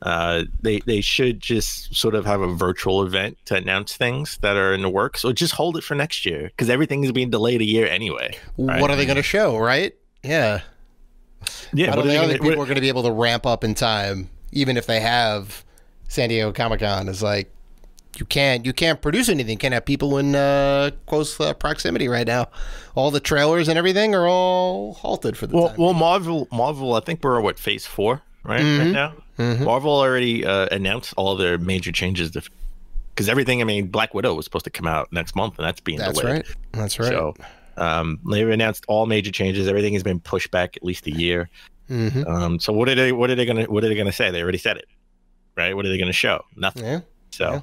They should just sort of have a virtual event to announce things that are in the works, or just hold it for next year because everything is being delayed a year anyway. Right? What are they going to show, right? Yeah. Yeah. I don't think people are going to be able to ramp up in time, even if they have San Diego Comic-Con. Is like you can't produce anything. Can't have people in close proximity right now. All the trailers and everything are all halted for the time. Well, Marvel. I think we're at phase 4, right now. Mm-hmm. Marvel already announced all their major changes because everything. I mean, Black Widow was supposed to come out next month, and that's being delayed. That's right. So they've announced all major changes. Everything has been pushed back at least a year. Mm-hmm. So what are they gonna say? They already said it, right? What are they gonna show? Nothing. Yeah. So, yeah.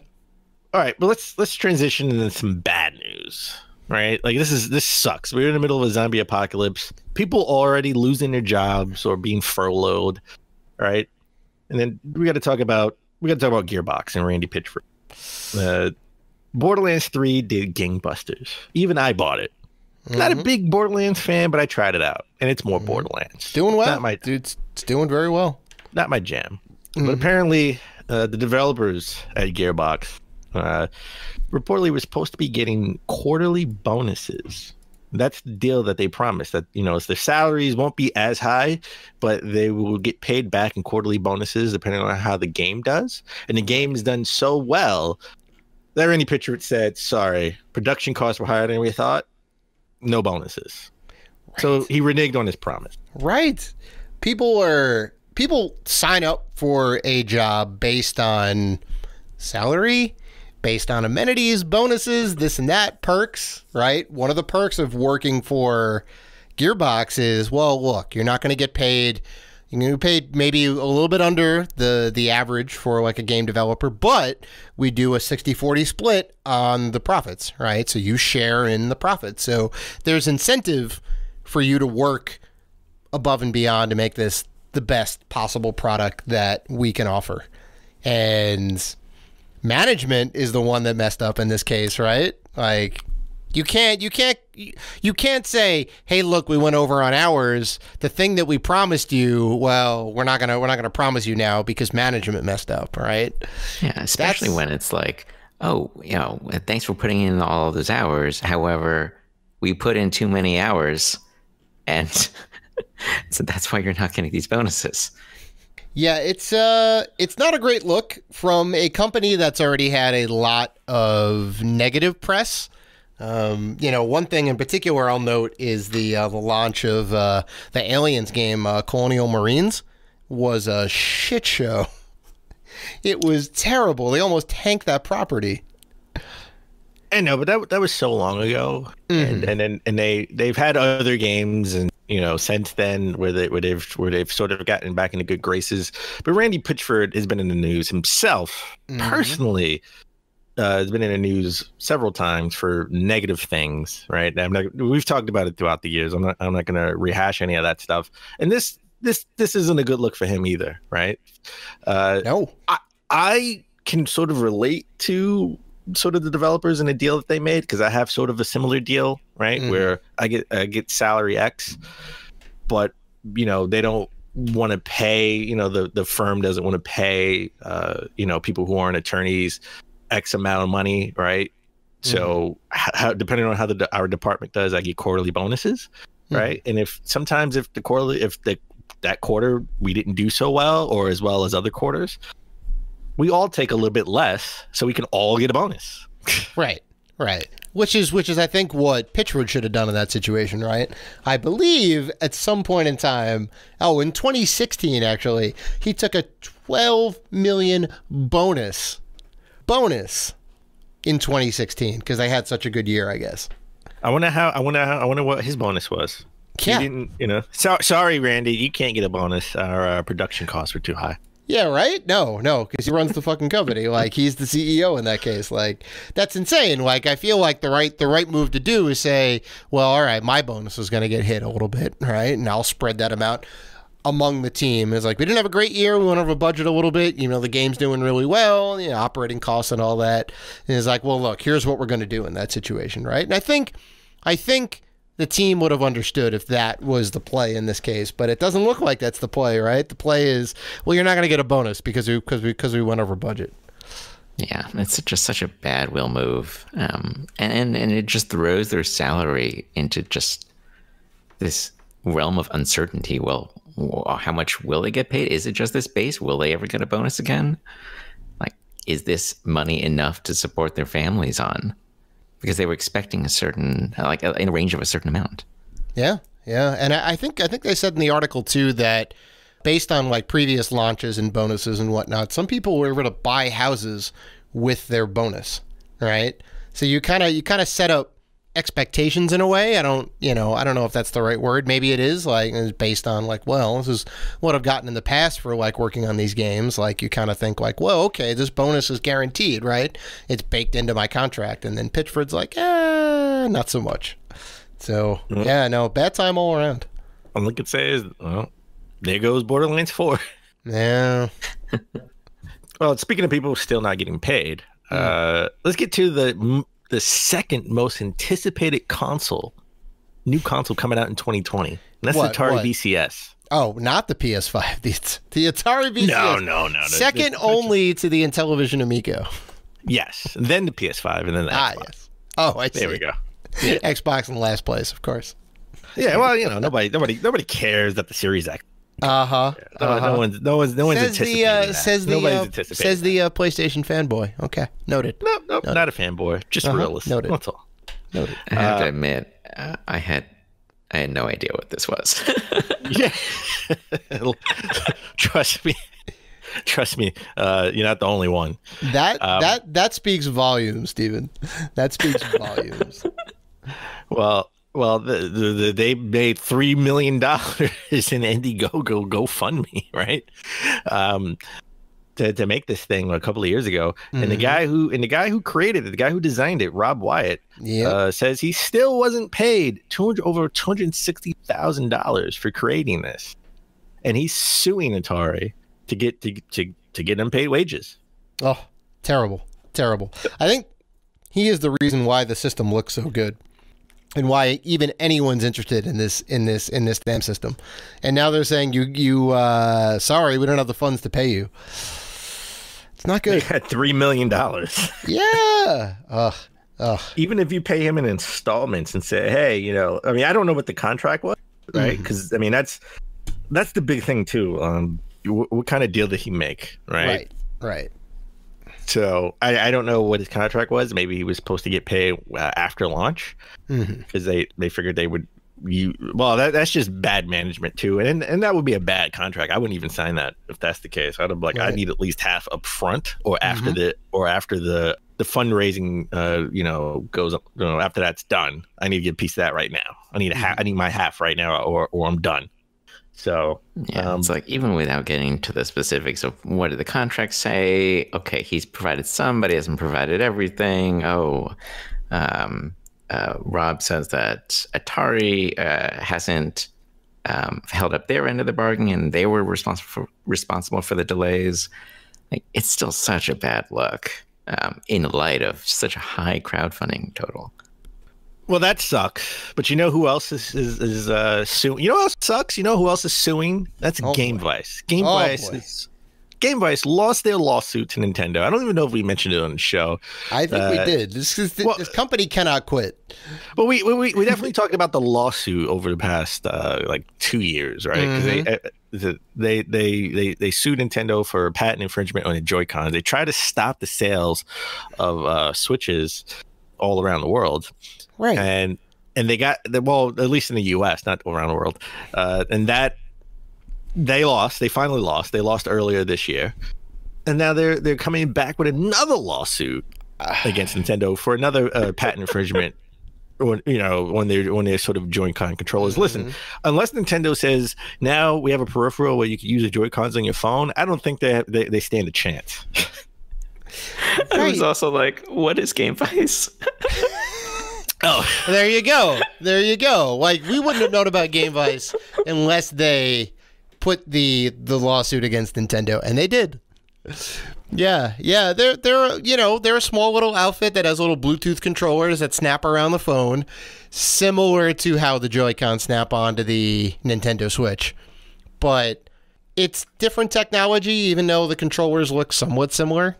All right, but let's transition into some bad news, right? Like this sucks. We're in the middle of a zombie apocalypse. People already losing their jobs or being furloughed, right? And then we got to talk about Gearbox and Randy Pitchford. Borderlands 3 did gangbusters. Even I bought it. Not a big Borderlands fan, but I tried it out, and it's more Borderlands. It's doing well. It's doing very well. Not my jam. But apparently, the developers at Gearbox reportedly were supposed to be getting quarterly bonuses. That's the deal that they promised, that their salaries won't be as high, but they will get paid back in quarterly bonuses depending on how the game does. And the game has done so well that Randy Pitchford said, sorry, production costs were higher than we thought. No bonuses. Right. So he reneged on his promise. Right. People sign up for a job based on salary, based on amenities, bonuses, this and that, perks, right? One of the perks of working for Gearbox is, well, look, you're not going to get paid. You're going to be paid maybe a little bit under the average for like a game developer, but we do a 60-40 split on the profits, right? So you share in the profits. So there's incentive for you to work above and beyond to make this the best possible product that we can offer. And management is the one that messed up in this case, right? Like you can't say, hey, look, we went over on hours. The thing that we promised you, well, we're not gonna promise you now because management messed up, right? Yeah, especially when it's like, oh, thanks for putting in all of those hours. However, we put in too many hours, and so that's why you're not getting these bonuses. Yeah, it's not a great look from a company that's already had a lot of negative press. One thing in particular I'll note is the launch of the Aliens game, Colonial Marines, was a shit show. It was terrible. They almost tanked that property. I know, but that was so long ago, and they've had other games and since then where they've sort of gotten back into good graces. But Randy Pitchford has been in the news himself personally. Has been in the news several times for negative things, right? We've talked about it throughout the years. I'm not going to rehash any of that stuff. And this isn't a good look for him either, right? No, I can sort of relate to sort of the developers and the deal that they made because I have sort of a similar deal, right? Where I get salary X, but they don't want to pay. The firm doesn't want to pay. People who aren't attorneys X amount of money, right? So how, depending on how our department does, I get quarterly bonuses, right? And if that quarter we didn't do so well or as well as other quarters, we all take a little bit less so we can all get a bonus. Right. Which is I think what Pitchford should have done in that situation, right? I believe at some point in time, in 2016 actually, he took a $12 million bonus in 2016 because they had such a good year, I guess. I wonder what his bonus was. Yeah. He didn't, sorry, Randy, you can't get a bonus. Our production costs were too high. Yeah, right? No, because he runs the fucking company. Like, he's the CEO in that case. Like, that's insane. Like, I feel like the right move to do is say, well, all right, my bonus is going to get hit a little bit, right? And I'll spread that amount among the team. It's like, we didn't have a great year. We went over budget a little bit. You know, the game's doing really well, you know, operating costs and all that. And it's like, well, look, here's what we're going to do in that situation, right? And I think the team would have understood if that was the play in this case, but it doesn't look like that's the play, right? The play is, well, you're not going to get a bonus because we went over budget. Yeah, it's just such a bad will move, and it just throws their salary into just this realm of uncertainty. Well, how much will they get paid? Is it just this base? Will they ever get a bonus again? Like, is this money enough to support their families on? Because they were expecting a certain, like, in a range of a certain amount. Yeah, and I think they said in the article too that based on like previous launches and bonuses and whatnot, some people were able to buy houses with their bonus, right? So you kind of set up expectations in a way. I don't know if that's the right word. Maybe it is, like, it's based on like, well, this is what I've gotten in the past for like working on these games. Like, you kind of think like, well, okay, this bonus is guaranteed, right? It's baked into my contract. And then Pitchford's like, not so much. So yeah, no, bad time all around. All I can say is, well, there goes Borderlands 4. Yeah. Well, speaking of people still not getting paid, let's get to the second most anticipated new console coming out in 2020. And that's the Atari VCS. Oh, not the PS5. The Atari VCS. No. Second only to the Intellivision Amico. Yes. Then the PS5 and then the Xbox. Yes. Oh, I see. There we go. Yeah. Xbox in last place, of course. Yeah, well, you know, nobody cares that the Series X. Uh-huh. No one's anticipating that. Nobody's anticipating. Says the PlayStation fanboy. Okay, noted. No, noted. Not a fanboy. Just a realist. Noted. That's all. Noted. I have to admit, I had no idea what this was. Yeah. Trust me. You're not the only one. That speaks volumes, Steven. That speaks volumes. Well, they made $3 million in Indiegogo GoFundMe, right? To make this thing a couple of years ago, and the guy who created it, the guy who designed it, Rob Wyatt, says he still wasn't paid over $260,000 for creating this, and he's suing Atari to get them paid wages. Oh, terrible. I think he is the reason why the system looks so good. And why even anyone's interested in this damn system. And now they're saying you sorry, we don't have the funds to pay you. It's not good. They got $3 million. Yeah. Ugh. Even if you pay him in installments and say, hey, you know, I mean, I don't know what the contract was, right? Because I mean, that's the big thing too. What kind of deal did he make, right? Right. So I don't know what his contract was. Maybe he was supposed to get paid after launch because they figured they would. That's just bad management too, and that would be a bad contract. I wouldn't even sign that if that's the case. I'd be like, I need at least half up front or after the fundraising goes up. After that's done, I need to get a piece of that right now. I need my half right now, or I'm done. So yeah, it's like, even without getting to the specifics of what did the contract say, okay, he's provided some, but he hasn't provided everything. Rob says that Atari hasn't held up their end of the bargain, and they were responsible for the delays. Like, it's still such a bad look in light of such a high crowdfunding total. Well, that sucks. But you know who else is suing? You know who else sucks? You know who else is suing? That's GameVice. GameVice lost their lawsuit to Nintendo. I don't even know if we mentioned it on the show. I think we did. This company cannot quit. But we definitely talked about the lawsuit over the past 2 years, right? Because they sued Nintendo for patent infringement on the Joy-Cons. They tried to stop the sales of Switches all around the world. Right. And they got, well, at least in the U.S., not around the world. And that they lost. They finally lost. They lost earlier this year. And now they're coming back with another lawsuit against Nintendo for another patent infringement when they're sort of Joy-Con controllers. Listen, unless Nintendo says now we have a peripheral where you can use the Joy-Cons on your phone, I don't think they stand a chance. I was also like, what is Game Vice? Oh, there you go. Like, we wouldn't have known about Game Vice unless they put the lawsuit against Nintendo, and they did. Yeah, they're a small little outfit that has little Bluetooth controllers that snap around the phone, similar to how the Joy-Con snap onto the Nintendo Switch. But it's different technology, even though the controllers look somewhat similar.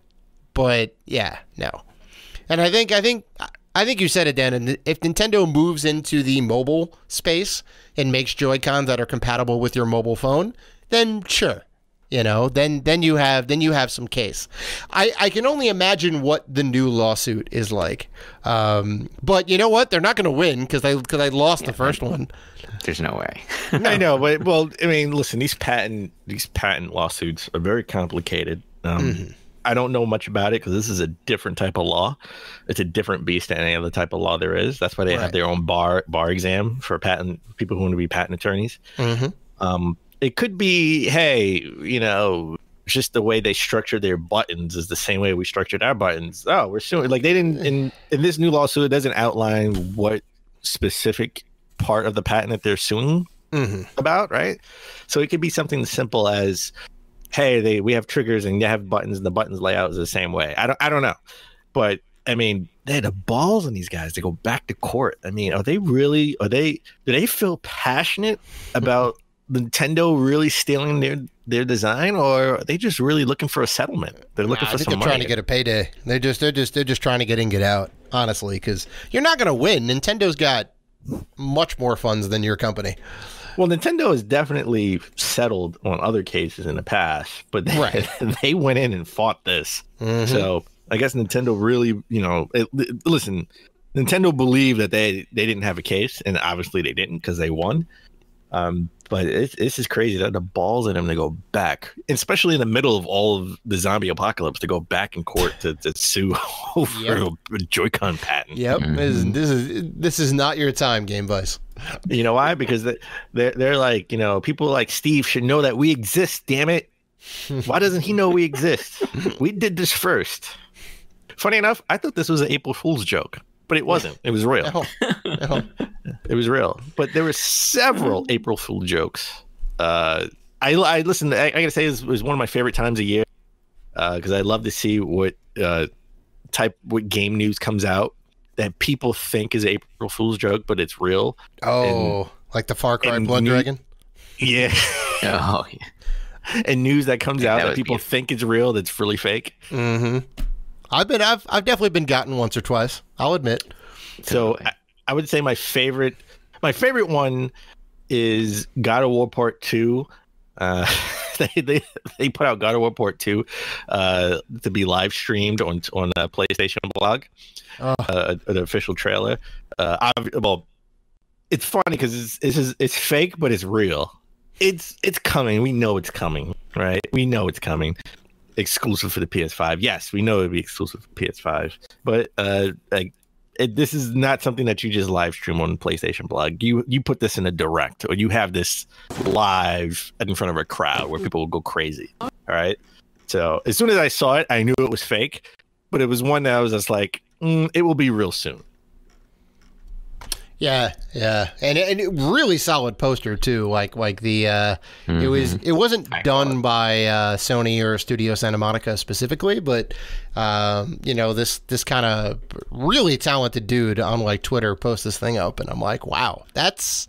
But yeah, no. And I think you said it, Dan. If Nintendo moves into the mobile space and makes Joy-Cons that are compatible with your mobile phone, then sure. Then you have some case. I can only imagine what the new lawsuit is like. But you know what? They're not going to win because I lost the first one. There's no way. I know, but I mean, listen, these patent lawsuits are very complicated. I don't know much about it because this is a different type of law. It's a different beast than any other type of law there is. That's why they have their own bar exam for people who want to be patent attorneys. It could be, hey, just the way they structure their buttons is the same way we structured our buttons. Oh, we're suing. Like, they didn't in this new lawsuit, it doesn't outline what specific part of the patent that they're suing about, right? So it could be something as simple as, hey, we have triggers and you have buttons and the buttons layout is the same way. I don't know. But I mean, they had the balls on these guys to go back to court. I mean, do they feel passionate about Nintendo really stealing their design, or are they just really looking for a settlement? They're looking for some money. They're trying to get a payday. They're just trying to get in, get out, honestly, because you're not going to win. Nintendo's got much more funds than your company. Well, Nintendo has definitely settled on other cases in the past, but they went in and fought this. So I guess Nintendo really, listen, Nintendo believed that they didn't have a case, and obviously they didn't because they won. But this is crazy. They had the balls in them to go back, especially in the middle of all of the zombie apocalypse, to go back in court to sue over a Joy-Con patent. Yep, this is not your time, Game Vice. You know why? Because they're like, people like Steve should know that we exist. Damn it! Why doesn't he know we exist? We did this first. Funny enough, I thought this was an April Fool's joke, but it wasn't. It was real. It was real. But there were several April Fool jokes. I listened. I gotta say, it was one of my favorite times of year because I love to see what game news comes out that people think is April Fool's joke, but it's real. Oh, like the Far Cry Blood Dragon? Yeah. Oh, yeah. And news that comes out that people think is real, that's really fake. I've definitely been gotten once or twice, I'll admit. So I would say my favorite one is God of War Part 2. They put out God of War Part 2 to be live streamed on a PlayStation blog, an official trailer. Well, it's funny because it's fake, but it's real. It's coming. We know it's coming, right? We know it's coming. Exclusive for the PS5. Yes, we know it'd be exclusive for PS5, but this is not something that you just live stream on PlayStation blog. You put this in a direct, or you have this live in front of a crowd where people will go crazy. All right. So as soon as I saw it, I knew it was fake, but it was one that I was just like, it will be real soon. Yeah, and it really solid poster too. Like the it wasn't done by Sony or Studio Santa Monica specifically, but this kind of really talented dude on like Twitter posts this thing up, and I'm like, wow, that's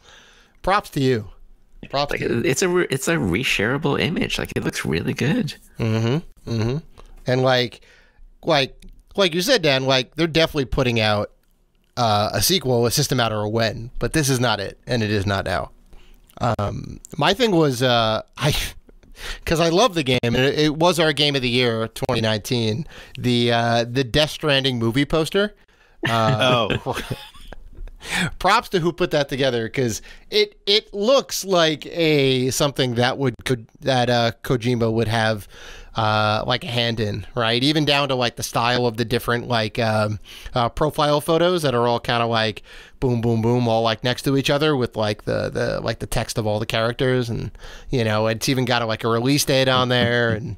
props to you. Props. Like, to you. It's a reshareable image. Like, it looks really good. And like you said, Dan, like they're definitely putting out a sequel. It's just a matter of when, but this is not it, and it is not now. My thing was because I love the game, and it was our game of the year 2019. The Death Stranding movie poster. Props to who put that together, because it looks like something that Kojima would have like a hand in, right? Even down to like the style of the different like profile photos that are all kind of like boom, boom, boom, all like next to each other with like the text of all the characters, and it's even got like a release date on there, and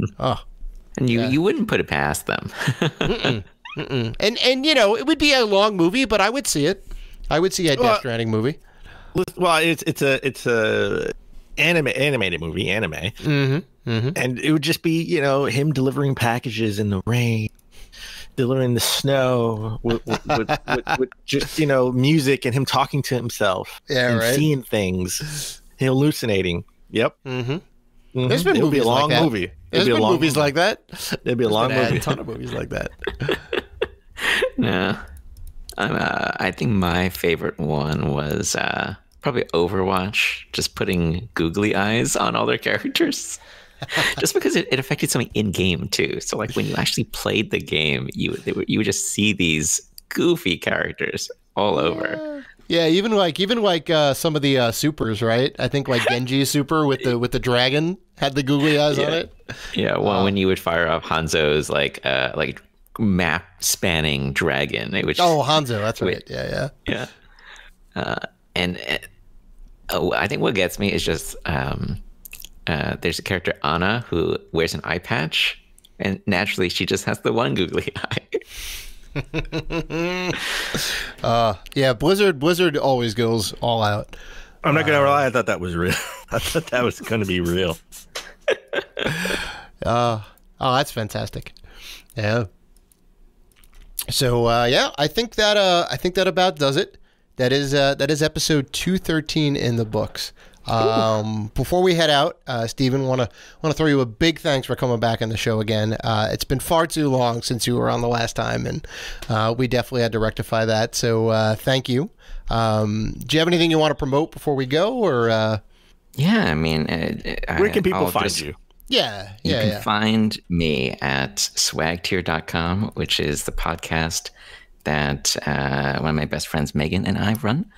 and you wouldn't put it past them. Mm-mm. Mm-mm. And it would be a long movie, but I would see it. I would see a Death Stranding movie. Well, it's a animated movie, and it would just be him delivering packages in the rain, delivering the snow with just music, and him talking to himself, and seeing things, hallucinating. Yep. Mm-hmm. There's been movies like that. There's been movies like that. It'd be a long movie. A ton of movies like that. No, I think my favorite one was probably Overwatch, just putting googly eyes on all their characters. Just because it affected something in game too. So like when you actually played the game, you would just see these goofy characters all over. Yeah, even like some of the supers, right? I think like Genji's super with the dragon had the googly eyes on it. Yeah, well, when you would fire off Hanzo's like map spanning dragon, it would Hanzo, that's right. Yeah. And I think what gets me is just there's a character, Anna, who wears an eye patch, and naturally she just has the one googly eye. Yeah, Blizzard always goes all out. I'm not gonna lie, I thought that was real. I thought that was gonna be real. That's fantastic. Yeah. So I think that about does it. That is episode 213 in the books. Before we head out, Stephen, want to throw you a big thanks for coming back on the show again. It's been far too long since you were on the last time, and we definitely had to rectify that. So thank you. Do you have anything you want to promote before we go, or? Yeah, I mean, where can people find you? You can find me at swagtier.com, which is the podcast that one of my best friends, Megan, and I run.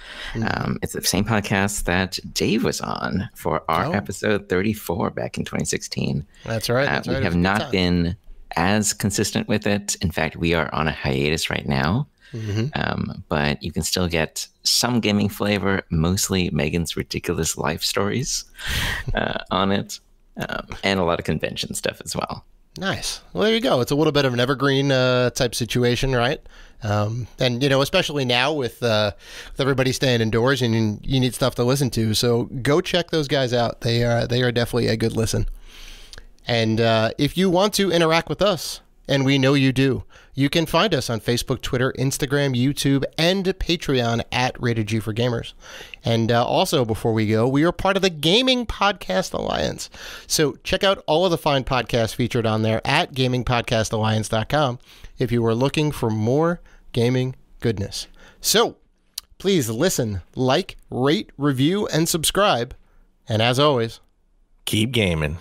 It's the same podcast that Dave was on for our episode 34 back in 2016. That's right. We have not been as consistent with it. In fact, we are on a hiatus right now. But you can still get some gaming flavor, mostly Megan's ridiculous life stories on it, and a lot of convention stuff as well. Nice. Well, there you go. It's a little bit of an evergreen type situation, right? And especially now with everybody staying indoors, and you need stuff to listen to. So go check those guys out. They are definitely a good listen. And if you want to interact with us, and we know you do, you can find us on Facebook, Twitter, Instagram, YouTube, and Patreon at Rated G for Gamers. And also, before we go, we are part of the Gaming Podcast Alliance. So check out all of the fine podcasts featured on there at gamingpodcastalliance.com if you are looking for more gaming goodness. So please listen, like, rate, review, and subscribe. And as always, keep gaming.